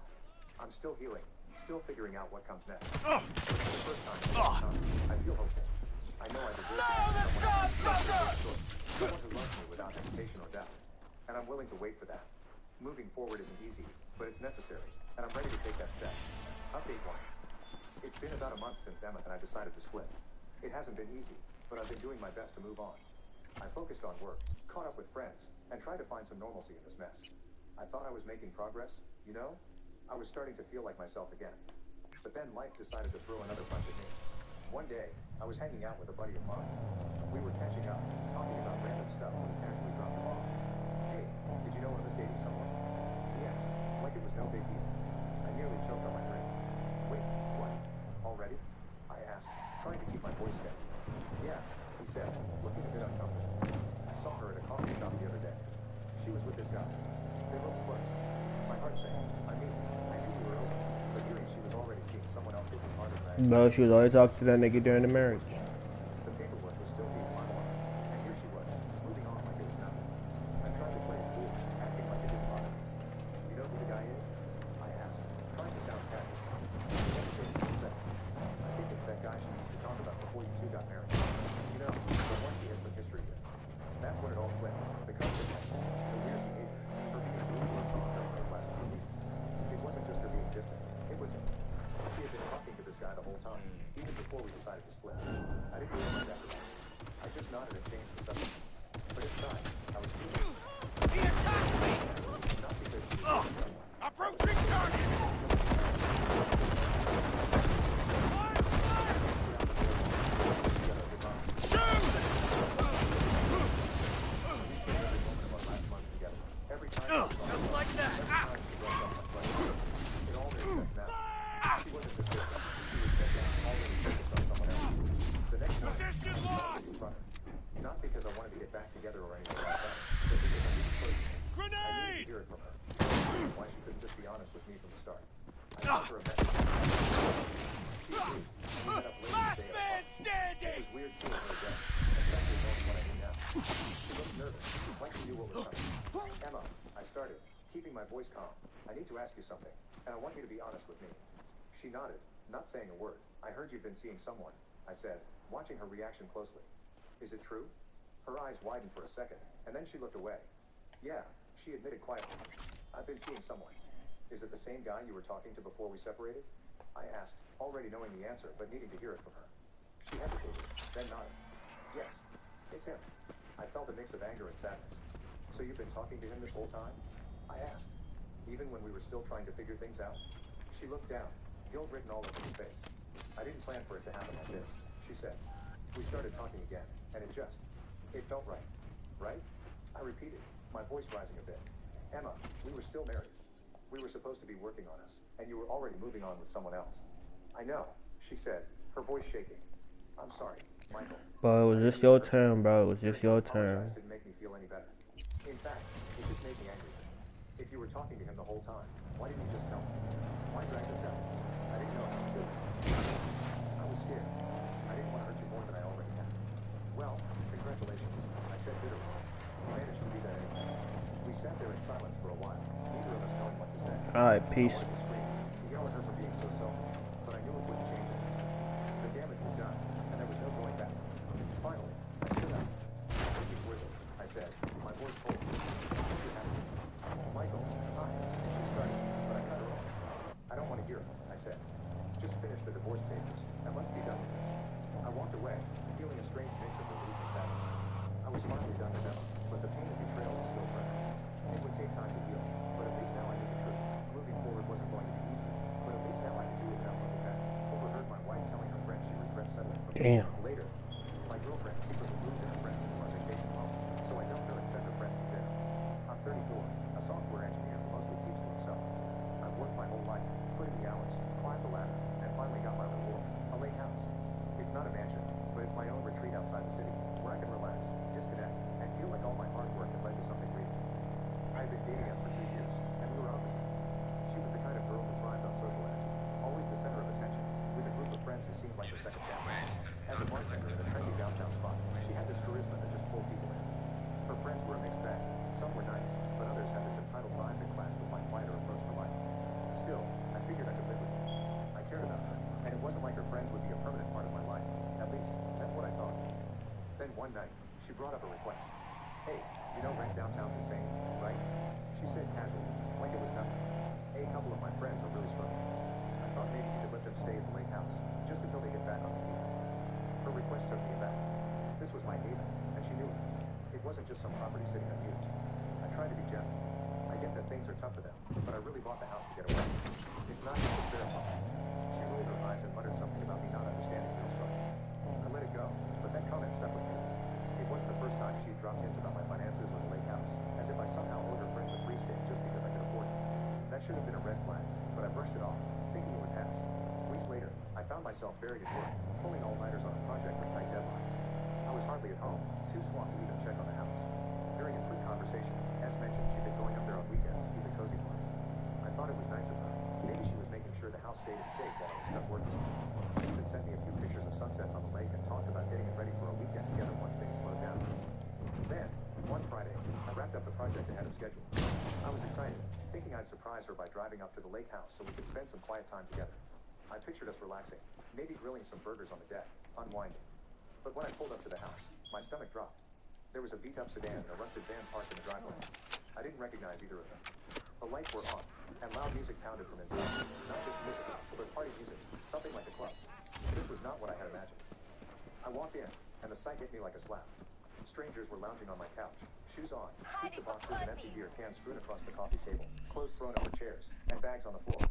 I'm still healing, still figuring out what comes next. But for the first time in a long time, I feel hopeful. I know I deserve to be someone who loves me without hesitation or doubt. And I'm willing to wait for that. Moving forward isn't easy, but it's necessary, and I'm ready to take that step. Update 1. It's been about a month since Emma and I decided to split. It hasn't been easy, but I've been doing my best to move on. I focused on work, caught up with friends, and tried to find some normalcy in this mess. I thought I was making progress, you know? I was starting to feel like myself again. But then life decided to throw another punch at me. One day, I was hanging out with a buddy of mine. We were catching up, talking about random stuff when he casually dropped the ball. Hey, did you know I was dating someone? He asked, like it was no big deal. I nearly choked on my drink. Wait, what? Already? I asked, trying to keep my voice steady. Yeah, he said, looking a bit uncomfortable. I saw her at a coffee shop the other day. She was with this guy. They looked close. My heart sank. I knew we were over. But hearing she was already seeing someone else hit me harder than I expected. No, she was always talking to that nigga during the marriage. The paperwork was still being finalized, and here she was, moving on like it was nothing. I tried to play it cool, acting like it didn't bother me. You know who the guy is? I asked, trying to sound casual. He hesitated for a second. I think it's that guy she used to talk about before you two got married. You know, the one she had some history with. That's when it all clicked. The confidence, the weird behavior, her being rude or gone during those last few weeks. It wasn't just her being distant. It was him. She had been talking to this guy the whole time, even before we decided to split. I didn't realize after that. I just nodded and changed the subject. But inside, I was feeling. He attacked me! Not because she was someone. Approaching target! Shoot! Every time Just like that! it all makes sense now. She wasn't just different. She was different, already focused on someone else. The next night, Position lost! I was fun. Not because I wanted to get back together or anything like that, but because I needed closure. I needed to Grenade! hear it from her. Why she couldn't just be honest with me from the start. I sent her a message. She knew. We met up later Last today at a man party. It standing! was weird seeing her again, especially knowing what I knew now. She looked nervous, like she knew what was coming. Emma, I started, keeping my voice calm. I need to ask you something, and I want you to be honest with me. She nodded, not saying a word. I heard you've been seeing someone, I said, watching her reaction closely. Is it true? Her eyes widened for a second, and then she looked away. Yeah, she admitted quietly. I've been seeing someone. Is it the same guy you were talking to before we separated? I asked, already knowing the answer, but needing to hear it from her. She hesitated, then nodded. Yes, it's him. I felt a mix of anger and sadness. So you've been talking to him this whole time? I asked, even when we were still trying to figure things out. She looked down, guilt written all over her face. I didn't plan for it to happen like this, she said. We started talking again, and it felt right. Right? I repeated, my voice rising a bit. Emma, we were still married. We were supposed to be working on us, and you were already moving on with someone else. I know, she said, her voice shaking. I'm sorry, Michael. Bro, it was just your turn, bro. It was just your turn. Didn't make me feel any better. In fact, it just made me angry. If you were talking to him the whole time, why didn't you just tell me? Why drag this out? I didn't know how to do it. I was scared. I didn't want to hurt you more than I already had. Well, congratulations, I said bitterly. You managed to do that anyway. We sat there in silence for a while, neither of us knowing what to say. Alright, peace. I wanted to scream, to yell at her for being so selfish, but I knew it wouldn't change it. The damage was done, and there was no going back. Finally, I stood up. Looking with it, I said, my voice cold. Michael, hi. She started, but I cut her off. I don't want to hear it, I said. Just finish the divorce papers, and let's be done with this. I walked away, feeling a strange mix of relief and sadness. I was finally done with Emma, but the pain of betrayal was still fresh. It would take time to heal, but at least now I knew the truth. Moving forward wasn't going to be easy, but at least now I could do it without looking back. Overheard my wife telling her friend she regrets settling for me. Damn. Later, my girlfriend secretly moved in her friends into our vacation home, so I dumped her and sent her friends to dinner. I'm 34, a software engineer who mostly keeps to himself. I've worked my whole life, put in the hours, climbed the ladder, and finally got my reward, a lake house. It's not a mansion, but it's my own retreat outside the city, where I can relax, disconnect, and feel like all my hard work had led to something real. I had been dating us for 2 years, and we were opposites. She was the kind of girl who thrived on social energy, always the center of attention, with a group of friends who seemed like her second family. As a bartender in a trendy downtown spot, she had this charisma that just pulled people in. Her friends were a mixed bag. Some were nice, but others had this entitled vibe that clashed with my quieter approach to life. Still, I figured I could live with her. I cared about her, and it wasn't like her friends would be a permanent part of my life. At least, that's what I thought. Then one night, she brought up a request. Hey, you know rent downtown's insane, right? She said casually, like it was nothing. A couple of my friends are really struggling. I thought maybe you could let them stay at the lake house, just until they get back on their feet. Her request took me aback. This was my haven, and she knew it. It wasn't just some property sitting unused. I tried to be gentle. I get that things are tough for them, but I really bought the house to get away. It's not just a fair problem. She rolled her eyes and muttered something about me not understanding real struggle. I let it go, but that comment stuck with me. It wasn't the first time she dropped hints about my finances or the lake house, as if I somehow owed her friends a free stay just because I could afford it. That should have been a red flag, but I brushed it off, thinking it would pass. Weeks later, I found myself buried in work, pulling all-nighters on a project with tight deadlines. I was hardly at home, too swamped to even check on the house. During a quick conversation, S mentioned she'd been going up there on weekends to keep it cozy for us. I thought it was nice of her. Maybe she was making sure the house stayed in shape while I was stuck working. She even sent me a few pictures of sunsets on the lake and talked about getting it ready for a weekend together once things slowed down. Then, one Friday, I wrapped up the project ahead of schedule. I was excited, thinking I'd surprise her by driving up to the lake house so we could spend some quiet time together. I pictured us relaxing, maybe grilling some burgers on the deck, unwinding. But when I pulled up to the house, my stomach dropped. There was a beat-up sedan and a rusted van parked in the driveway. I didn't recognize either of them. The lights were on, and loud music pounded from inside. Not just music, but party music, something like a club. This was not what I had imagined. I walked in, and the sight hit me like a slap. Strangers were lounging on my couch, shoes on, pizza boxes and empty beer cans strewn across the coffee table, clothes thrown over chairs, and bags on the floor.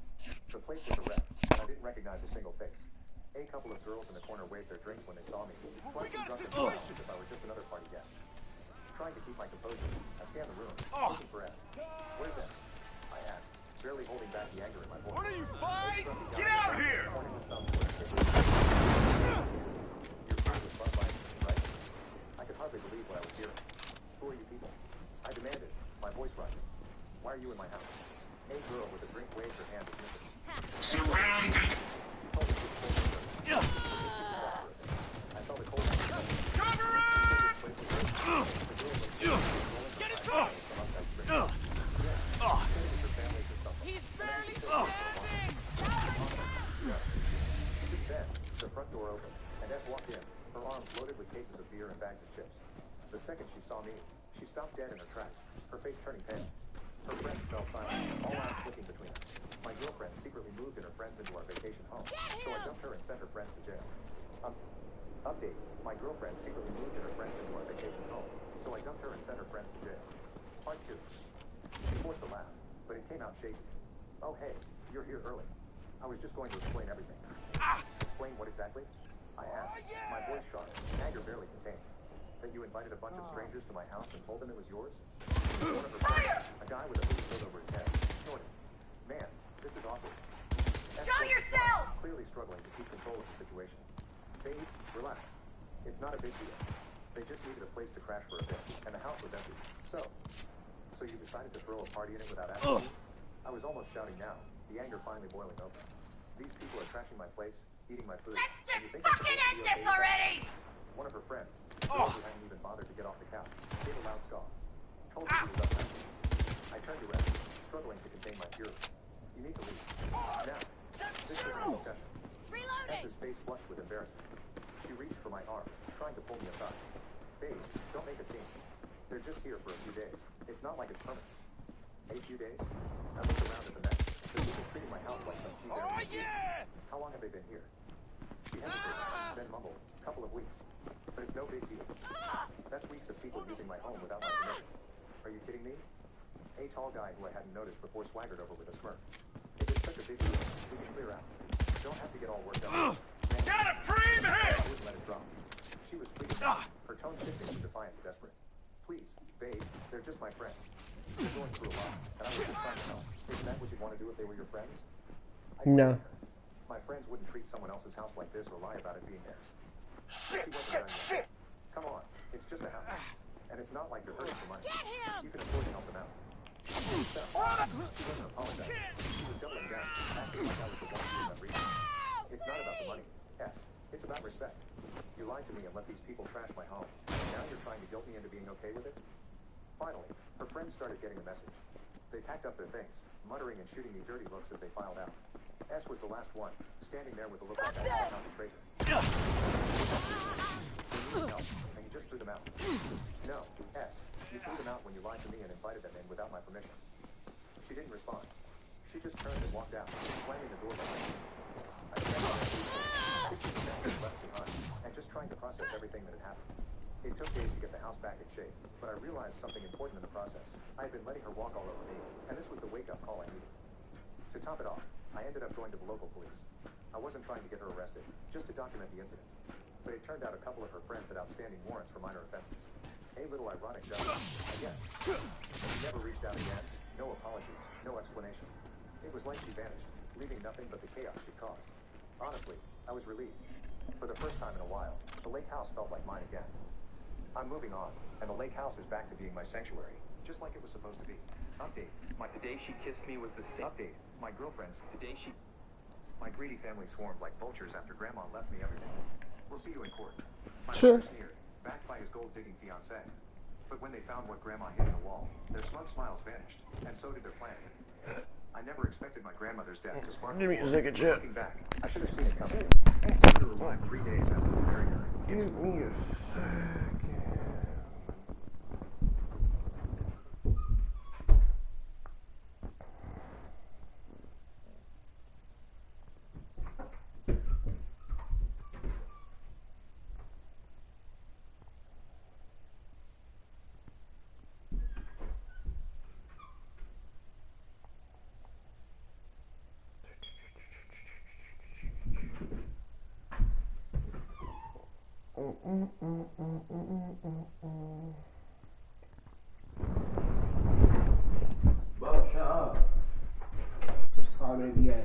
The place was a wreck, and I didn't recognize a single face. A couple of girls in the corner waved their drinks when they saw me, flushed and drunk themselves as if I were just another party guest. Trying to keep my composure, I scanned the room, looking for S. Where's S? I asked, barely holding back the anger in my voice. What are you, five? Get out of here! Your friend was Bud Light, right? I could hardly believe what I was hearing. Who are you people? I demanded, my voice rising. Why are you in my house? A girl with a drink waved her hand as missing. Surrounded! She told me to pull her. I felt a cold. Cover it! Get it through! He's barely standing! Just then, the front door opened, and S walked in, her arms loaded with cases of beer and bags of chips. The second second she saw me, she stopped dead in her tracks, her face turning pale. Her friends fell silent, all eyes flicking between us. My girlfriend secretly moved in her friends into our vacation home, so I dumped her and sent her friends to jail. Update. My girlfriend secretly moved in her friends into our vacation home, so I dumped her and sent her friends to jail. Part 2. She forced a laugh, but it came out shaky. Oh hey, you're here early. I was just going to explain everything. Explain what exactly? I asked, my voice sharp, anger barely contained. That you invited a bunch of strangers to my house and told them it was yours? One of her friends, a guy with a hoodie pulled over his head, snorted. Man, this is awkward. Show yourself! Clearly struggling to keep control of the situation. Babe, relax. It's not a big deal. They just needed a place to crash for a bit, and the house was empty. So you decided to throw a party in it without asking me? I was almost shouting now, the anger finally boiling over. These people are trashing my place, eating my food. Let's just fucking end this already! One of her friends, who hadn't even bothered to get off the couch, gave a loud scoff. Told her she was upset. I turned around, struggling to contain my fury. You need to leave. Now, this isn't a discussion. Reloading! S's face flushed with embarrassment. She reached for my arm, trying to pull me aside. Babe, don't make a scene. They're just here for a few days. It's not like it's permanent. A few days? I looked around at the mess. The people treating my house like some cheap Airbnb. How long have they been here? She hesitated, then mumbled, couple of weeks. But it's no big deal. That's weeks of people using my home without my permission. Are you kidding me? A tall guy who I hadn't noticed before swaggered over with a smirk. If it's such a big deal, we can clear out. Don't have to get all worked up. Gotta frame him! I wouldn't let it drop. She was pleading, her tone shifting from defiant to desperate. Please, babe, they're just my friends. You're going through a lot, and I was just trying to help. Isn't that what you'd want to do if they were your friends? No. My friends wouldn't treat someone else's house like this or lie about it being theirs. She wasn't done yet. Come on, it's just a house. And it's not like you're hurting for money. You can afford to help them out. She wasn't apologizing. She was doubling down, acting like I was the one doing that reason. It's not about the money, S. It's about respect. You lied to me and let these people trash my home. Now you're trying to guilt me into being okay with it? Finally, her friends started getting the message. They packed up their things, muttering and shooting me dirty looks as they filed out. S was the last one, standing there with a look like I was not betrayed her. They needed help, and you just threw them out. No, S, you threw them out when you lied to me and invited them in without my permission. She didn't respond. She just turned and walked out, slamming the door behind me. I spent the next 60 seconds left behind, and just trying to process everything that had happened. It took days to get the house back in shape, but I realized something important in the process. I had been letting her walk all over me, and this was the wake-up call I needed. To top it off, I ended up going to the local police. I wasn't trying to get her arrested, just to document the incident. But it turned out a couple of her friends had outstanding warrants for minor offenses. A little ironic justice, I guess. She never reached out again, no apology, no explanation. It was like she vanished, leaving nothing but the chaos she caused. Honestly, I was relieved. For the first time in a while, the lake house felt like mine again. I'm moving on, and the lake house is back to being my sanctuary, just like it was supposed to be. Update. The day she kissed me was the same. Update. My girlfriend's. The day she... My greedy family swarmed like vultures after Grandma left me everything. We'll see you in court. My Sure. brother sneered, backed by his gold-digging fiancé. But when they found what Grandma hid in the wall, their smug smiles vanished, and so did their plan. I never expected my grandmother's death to spark. Give me a second, Chip. Looking back, I should have seen it coming. We were alive 3 days after we married her. Give me a second. Well, shut up. How many do you have?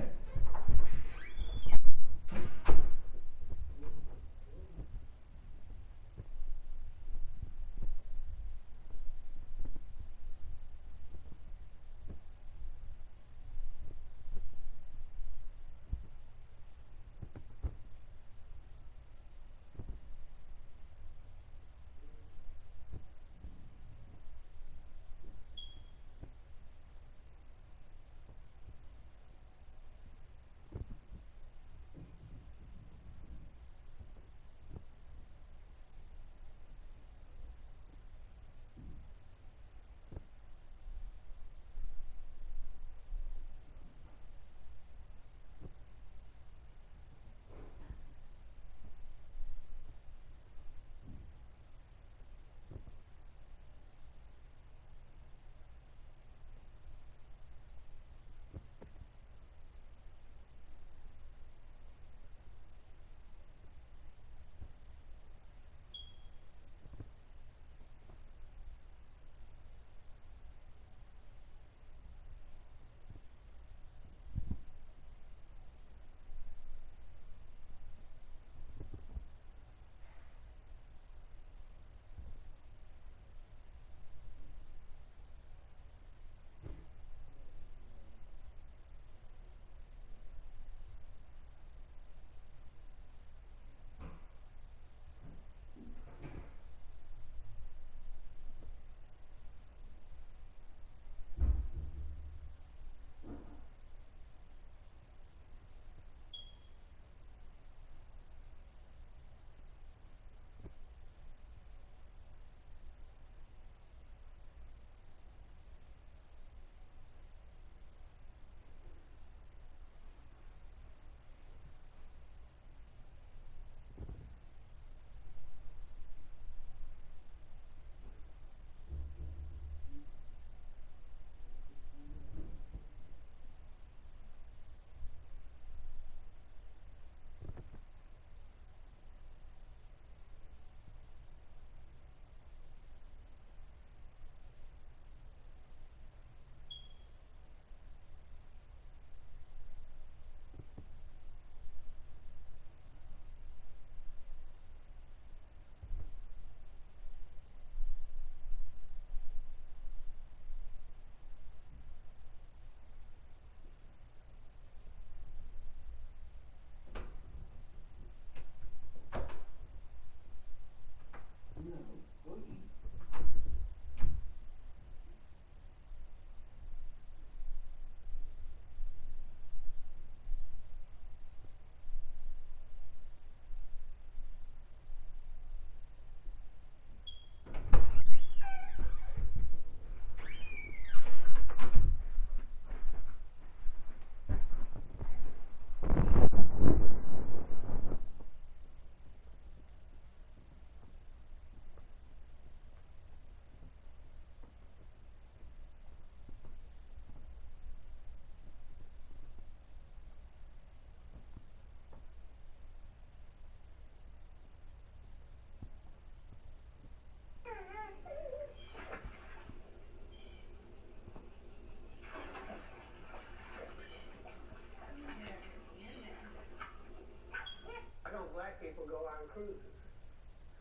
cruises.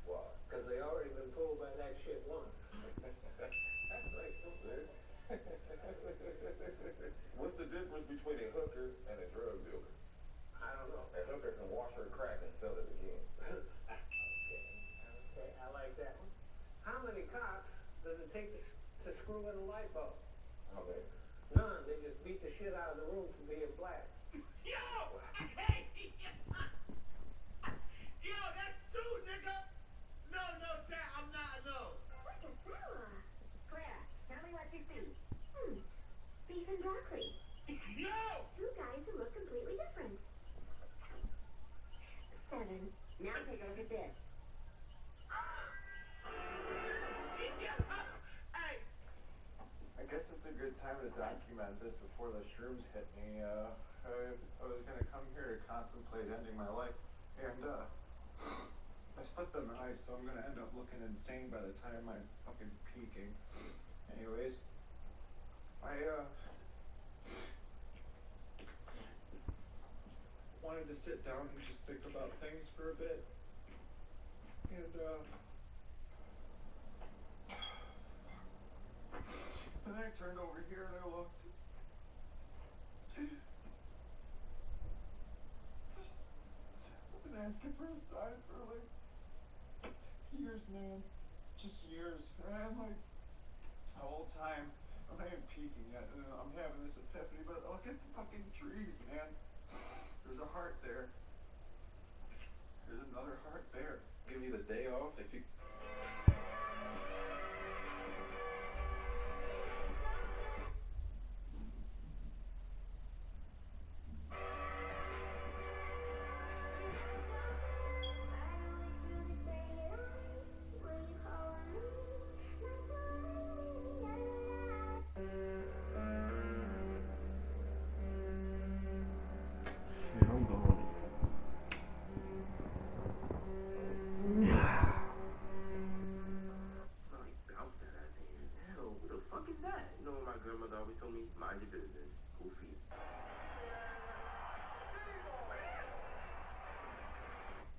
Why? Because they already been pulled by that shit once. That's right, man. What's the difference between a hooker and a drug dealer? I don't know. A hooker can wash her crack and sell it again. Okay, I like that one. How many cops does it take to screw in a light bulb? How many? None. They just beat the shit out of the room for being black. Yo! Hey! Yo, that's two, nigga! No, Dad, I'm not, no. What a fella! Claire, tell me what you see. Beef and broccoli. Yo! Two guys who look completely different. 7. Now take a look at this. Hey! I guess it's a good time to document this before the shrooms hit me. I was gonna come here to contemplate ending my life, and I slipped on the ice, so I'm gonna end up looking insane by the time I'm fucking peaking. Anyways, I wanted to sit down and just think about things for a bit, and then I turned over here and I looked. I've been asking for a sign for like years, man. Just years. And I'm like, the whole time, I'm not even peeking yet. And I'm having this epiphany, but look at the fucking trees, man. There's a heart there. There's another heart there. Give me the day off if you... Shit, I'm going. Like, bounced that ass in. Hell, who the fuck is that? You know what my grandmother always told me? Mind your business. Goofy.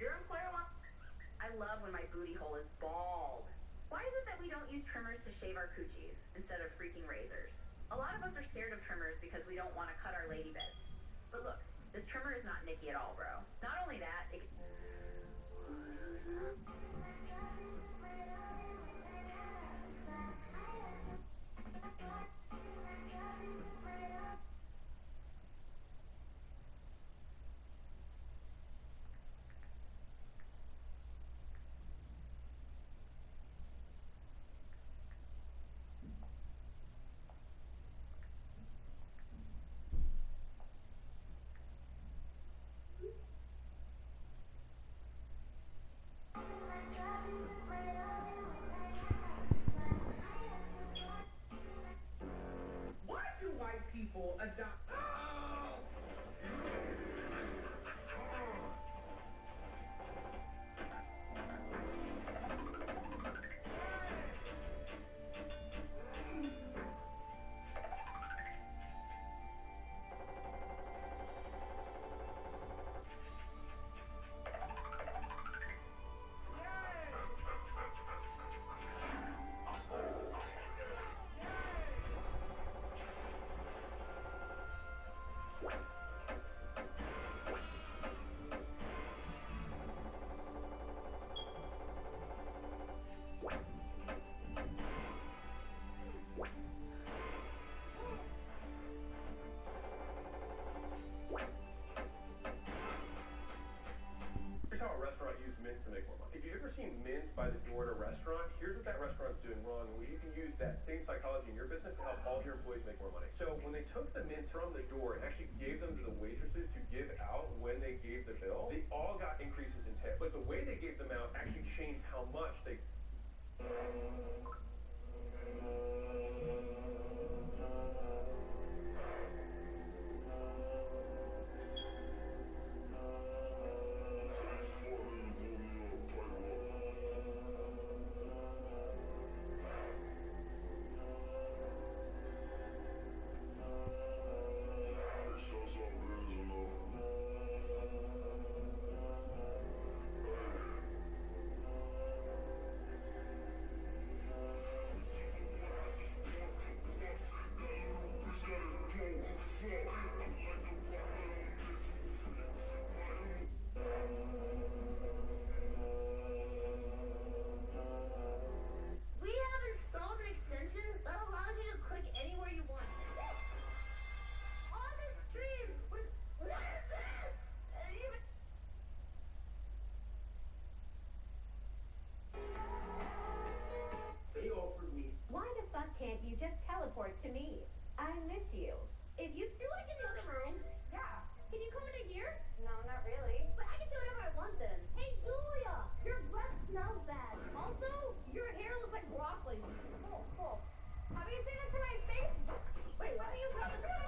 Your employer wants... I love when my booty hole is bald. Why is it that we don't use trimmers to shave our coochies instead of freaking razors? A lot of us are scared of trimmers because we don't want to cut our lady bits. But look, this trimmer is not nicky at all, bro. Not only that, it... Why do white people adopt... Here's how a restaurant uses mints to make more money. If you've ever seen mints by the door at a restaurant, here's what that restaurant's doing wrong, where you can use that same psychology in your business to help all of your employees make more money. So when they took the mints from the door and actually gave them to the waitresses to give out when they gave the bill, they all got increases in tips. But the way they gave them out actually changed how much they... me. I miss you. If you do it in the other room, yeah. Can you come in here? No, not really. But I can do whatever I want then. Hey, Julia, your breath smells bad. Also, your hair looks like broccoli. Cool. Have you seen it to my face? Wait, what are you talking about?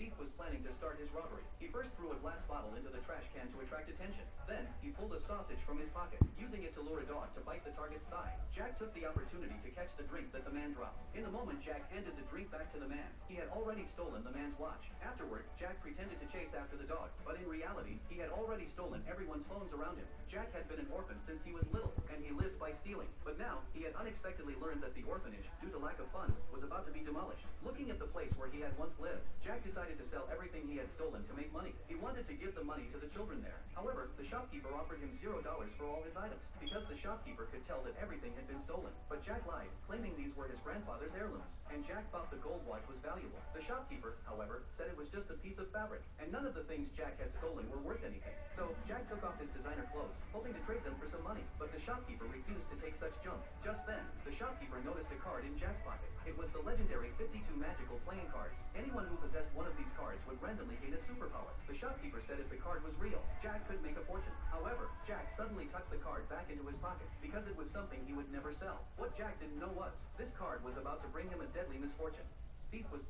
Thief was planning to start his robbery. He first threw a glass bottle into the trash can to attract attention. Then, he pulled a sausage from his pocket, using it to lure a dog to bite the target's thigh. Jack took the opportunity to catch the drink that the man dropped. In the moment Jack handed the drink back to the man, he had already stolen the man's watch. Afterward, Jack pretended to chase after the dog, but in reality, he had already stolen everyone's phones around him. Jack had been an orphan since he was little, and he lived by stealing. But now, he had unexpectedly learned that the orphanage, due to lack of funds, was about to be demolished. Looking at the place where he had once lived, Jack decided to sell everything he had stolen to make money. He wanted to give the money to the children there. However, the shopkeeper offered him $0 for all his items, because the shopkeeper could tell that everything had been stolen. But Jack lied, claiming these were his grandfather's heirlooms, and Jack thought the gold watch was valuable. The shopkeeper, however, said it was just a piece of fabric, and none of the things Jack had stolen were worth anything. So, Jack took off his designer clothes, hoping to trade them for some money, but the shopkeeper refused to take such junk. Just then, the shopkeeper noticed a card in Jack's pocket. It was the legendary 52 magical playing cards. Anyone who possessed one of these cards would randomly gain a superpower. The shopkeeper said if the card was real, Jack could make a fortune. However, Jack suddenly tucked the card back into his pocket, because it was something he would never sell. What Jack didn't know was, this card was about to bring him a deadly misfortune. Thief was...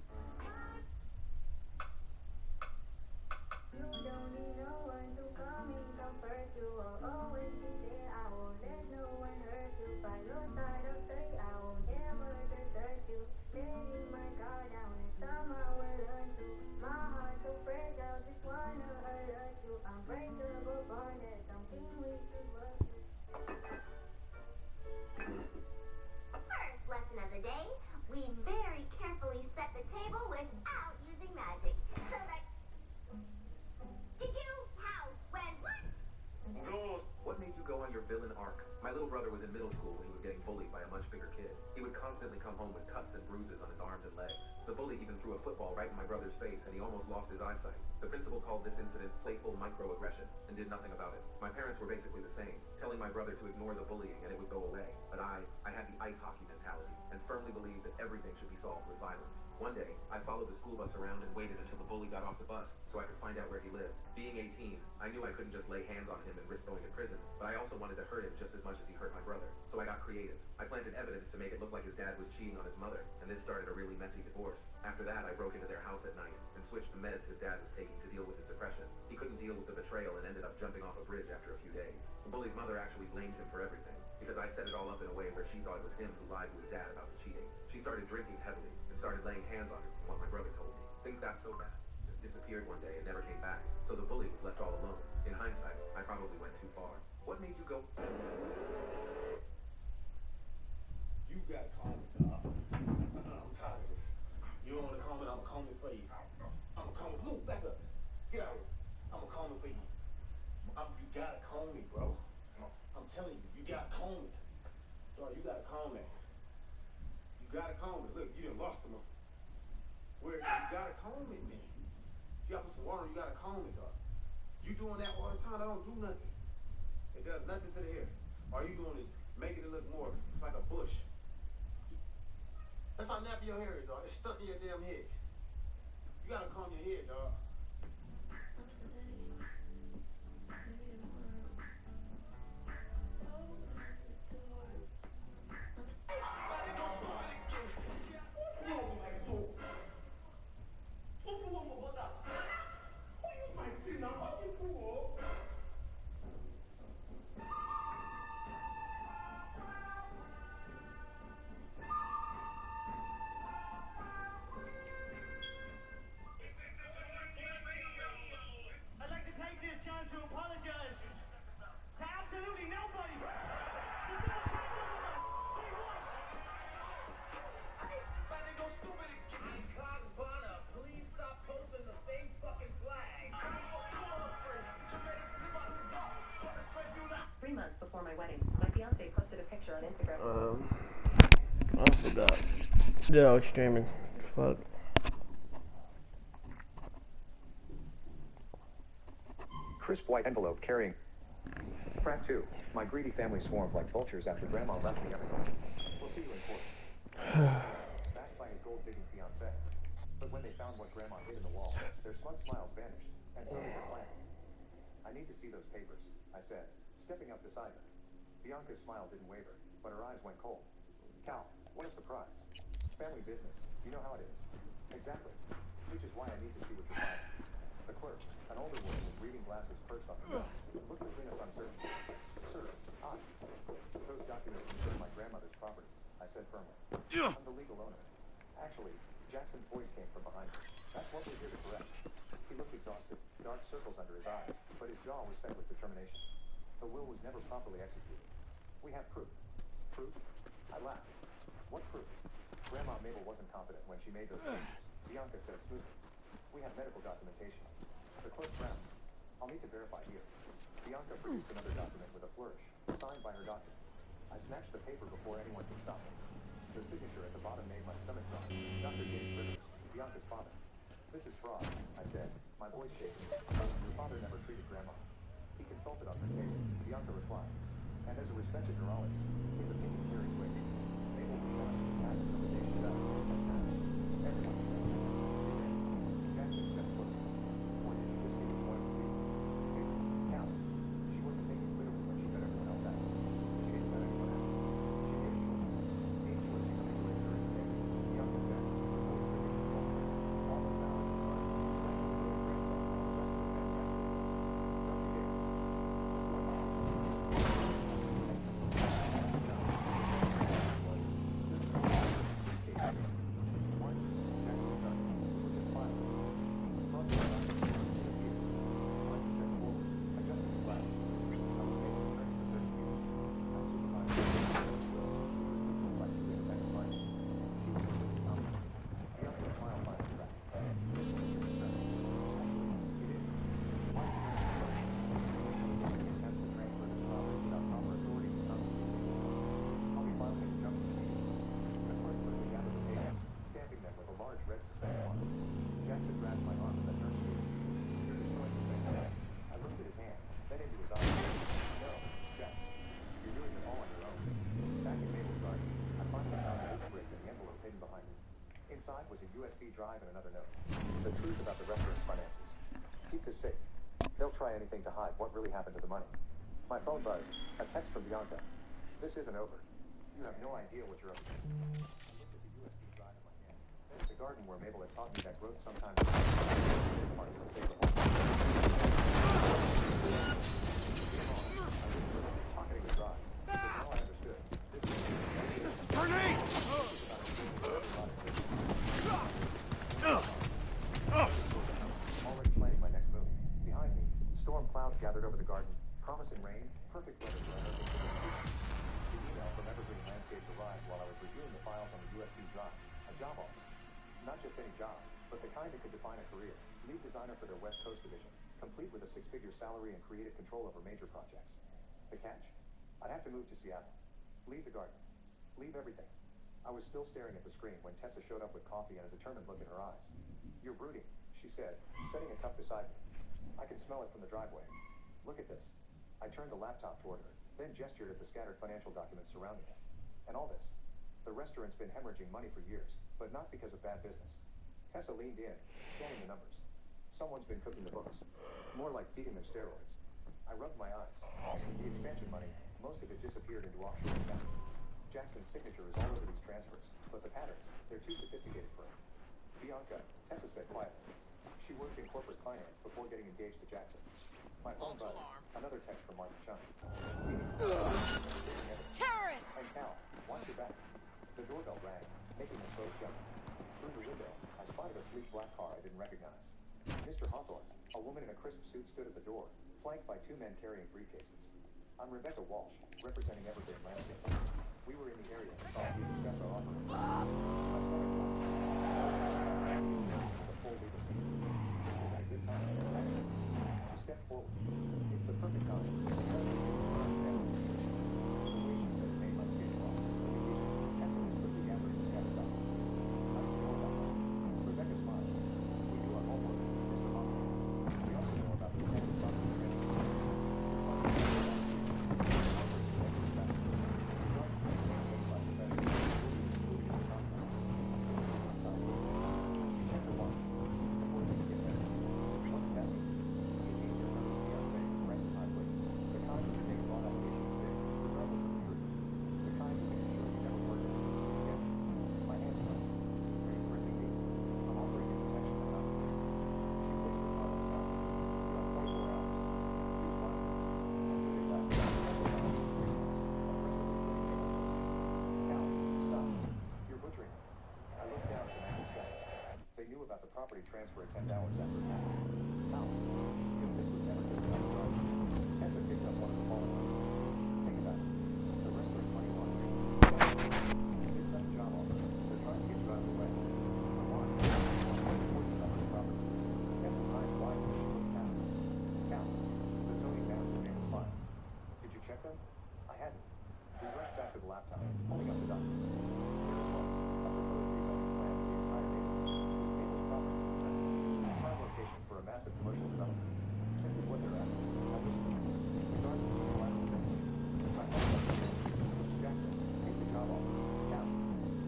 You don't need no one to come and comfort you. I'll always be there. I won't let no one hurt you. By your side I'll stay. I will never desert you. Letting my guard down and some I will learn to. My heart so fragile, just wanna alert you. Unbreakable bond, that's something we should work with. First lesson of the day, we very carefully set the table without using magic. So that... Did you? How? When? What? What made you go on your villain arc? My little brother was in middle school when he was getting bullied by a much bigger kid. He would constantly come home with cuts and bruises on his arms and legs. The bully even threw a football right in my brother's face, and he almost lost his eyesight. The principal called this incident playful microaggression and did nothing about it. My parents were basically the same, telling my brother to ignore the bullying and it would go away. But I had the ice hockey mentality and firmly believed that everything should be solved with violence. One day, I followed the school bus around and waited until the bully got off the bus so I could find out where he lived. Being 18, I knew I couldn't just lay hands on him and risk going to prison, but I also wanted to hurt him just as much as he hurt my brother. So I got creative. I planted evidence to make it look like his dad was cheating on his mother, and this started a really messy divorce. After that, I broke into their house at night and switched the meds his dad was taking to deal with his depression. He couldn't deal with the betrayal and ended up jumping off a bridge after a few days. The bully's mother actually blamed him for everything, because I set it all up in a way where she thought it was him who lied to his dad about the cheating. She started drinking heavily and started laying hands on him from what my brother told me. Things got so bad, just disappeared one day and never came back. So the bully was left all alone. In hindsight, I probably went too far. What made you go? You gotta calm it, dog. I'm tired of this. You don't wanna calm it, I'ma calm it for you. I'ma calm it. Move, back up. Get out. I'ma calm it for you. You gotta calm me, bro. I'm telling you, you gotta calm it. Dog, you gotta calm it. You gotta calm it. Look, you done lost them. You gotta calm it, man. You gotta put some water, you gotta calm it, dog. You doing that all the time, I don't do nothing. It does nothing to the hair. All you doing is making it look more like a bush. That's how nappy your hair is, dog. It's stuck in your damn head. You gotta calm your head, dog. Before my wedding, my fiance posted a picture on Instagram. I forgot. Yeah, I was streaming. Fuck. crisp white envelope carrying... Frat 2. My greedy family swarmed like vultures after Grandma left me everything. We'll see you in court. Backed by his gold-digging fiancé. But when they found what Grandma hid in the wall, their smug smiles vanished, and so did their plan. I need to see those papers, I said, stepping up beside her. Bianca's smile didn't waver, but her eyes went cold. Cal, what a surprise. Family business. You know how it is. Exactly. Which is why I need to see what you're finding. The clerk, an older woman with reading glasses perched on her desk, looked between us uncertainly. Sir, I. Those documents concern my grandmother's property, I said firmly. I'm the legal owner. Actually, Jackson's voice came from behind me. That's what we're here to correct. He looked exhausted, dark circles under his eyes, but his jaw was set with determination. The will was never properly executed. We have proof. Proof? I laughed. What proof? Grandma Mabel wasn't confident when she made those changes. Bianca said smoothly. We have medical documentation. The clerk frowned. I'll need to verify here. Bianca produced another document with a flourish, signed by her doctor. I snatched the paper before anyone could stop me. The signature at the bottom made my stomach drop. Dr. James Rivers, Bianca's father. This is fraud, I said, my voice shaking. Your father never treated Grandma. He consulted on her case, Bianca replied. And as a respected neurologist, his opinion carried weight. Mabel was shocked at the time from the day she died. Everyone knew that. Jackson stepped closer. Or did you just see what you wanted to see? It's Cal. She wasn't thinking clearly when she got everyone else out. She didn't let anyone out. She made a choice. A choice she manipulated during the day. Bianca said, her voice remained pulsing. All those hours of running, like her little grandson, all the rest of the fantastic. Don't you get it? What's going on? Inside was a USB drive and another note. The truth about the restaurant's finances. Keep this safe. They'll try anything to hide what really happened to the money. My phone buzzed. A text from Bianca. This isn't over. You have no idea what you're up to. I looked at the USB drive in my hand. Then at the garden where Mabel had taught me that growth sometimes parts will save the whole thing. Pocketing the drive. Because now I understood. This is grenade! Already planning my next move. Behind me, storm clouds gathered over the garden, promising rain, perfect weather for everything to go. The email from Evergreen Landscapes arrived while I was reviewing the files on the USB drive. A job offer. Not just any job, but the kind that could define a career. Lead designer for their West Coast division, complete with a six-figure salary and creative control over major projects. The catch? I'd have to move to Seattle. Leave the garden. Leave everything. I was still staring at the screen when Tessa showed up with coffee and a determined look in her eyes. You're brooding, she said, setting a cup beside me. I can smell it from the driveway. Look at this. I turned the laptop toward her, then gestured at the scattered financial documents surrounding it. And all this. The restaurant's been hemorrhaging money for years, but not because of bad business. Tessa leaned in, scanning the numbers. Someone's been cooking the books. More like feeding them steroids. I rubbed my eyes. The expansion money, most of it disappeared into offshore accounts. Jackson's signature is all over these transfers, but the patterns, they're too sophisticated for him. Bianca, Tessa said quietly. She worked in corporate finance before getting engaged to Jackson. My phone buzzed. Another text from Martha Chung. Terrorists! And Cal, watch your back. The doorbell rang, making us both jump. Through the window, I spotted a sleek black car I didn't recognize. Mr. Hawthorne, a woman in a crisp suit, stood at the door, flanked by two men carrying briefcases. I'm Rebecca Walsh, representing Evergreen Landscapes. We were in the area and thought we'd discuss our offer. My stomach dropped. The full legal team. This isn't a good time, actually. She stepped forward. It's the perfect time, especially given the current family situation. The way she said it made my skin crawl. Tessa was quickly gathering the scattered documents. How did you know about that? Rebecca smiled. We do our homework, Mr. Hawthorne. We also know about the attempted process against property transfer at 10 hours after it happened. How? Because this was never given up front. Tessa picked up one of the fallen houses. Think about it. The restaurant's money laundering. This sudden job offer. They're trying to get you out of the way. For one, property. Tessa's eyes wide when she looked past it. Count. The zoning maps and neighbor's files. Did you check them? I hadn't. We rushed back to the laptop, pulling up the documents. Here it was, a proposed rezoning plan for the entire neighborhood, with Mabel's property in the center. A prime location for a massive commercial development. This is what they're after. Now listen, regarding the collateral damage, I called up the Mr. Jackson, take the job offer. Now,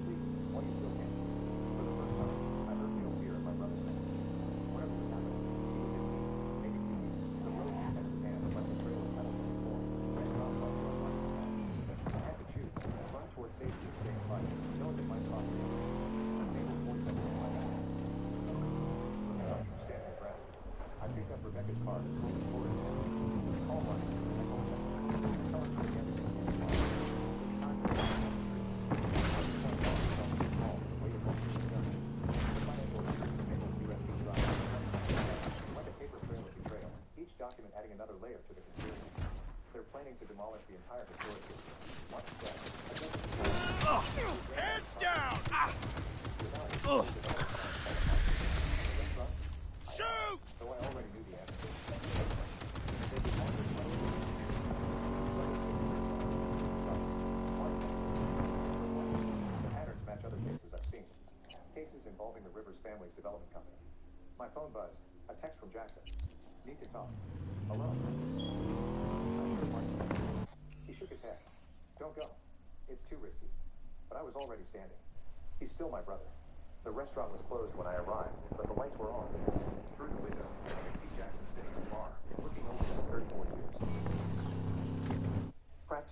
please, while you still can. For the first time, I heard no fear of my brother's message. Whatever was happening, he was in me, maybe too deep. The rose in Tessa's hand left a trail of petals on the floor, and dropped on the right hand. I had to choose, run towards safety and stay quiet, knowing that my property was Mabel's voice up in my back. Looking up from standing ground, I picked up Rebecca's card and slowly toward it. Call money. I told Tessa. Tell her to bring everything in the car. It's time for me to go. I just want to call myself a call the way it was discussed. The financial records of Mabel's USB drive. Like a paper trail of betrayal, each document adding another layer to the conspiracy. They're planning to demolish the entire historic district. Once said, Hands down! Shoot! Though I already knew the answer. They demolished the patterns match other cases I've seen. Cases involving the Rivers Family's development company. My phone buzzed. A text from Jackson. Need to talk. Alone. I shook Mark's hand. He shook his head. Don't go. It's too risky. But I was already standing. He's still my brother. The restaurant was closed when I arrived, but the lights were on. Through the window, I could see Jackson sitting in the bar, looking over at 34 years.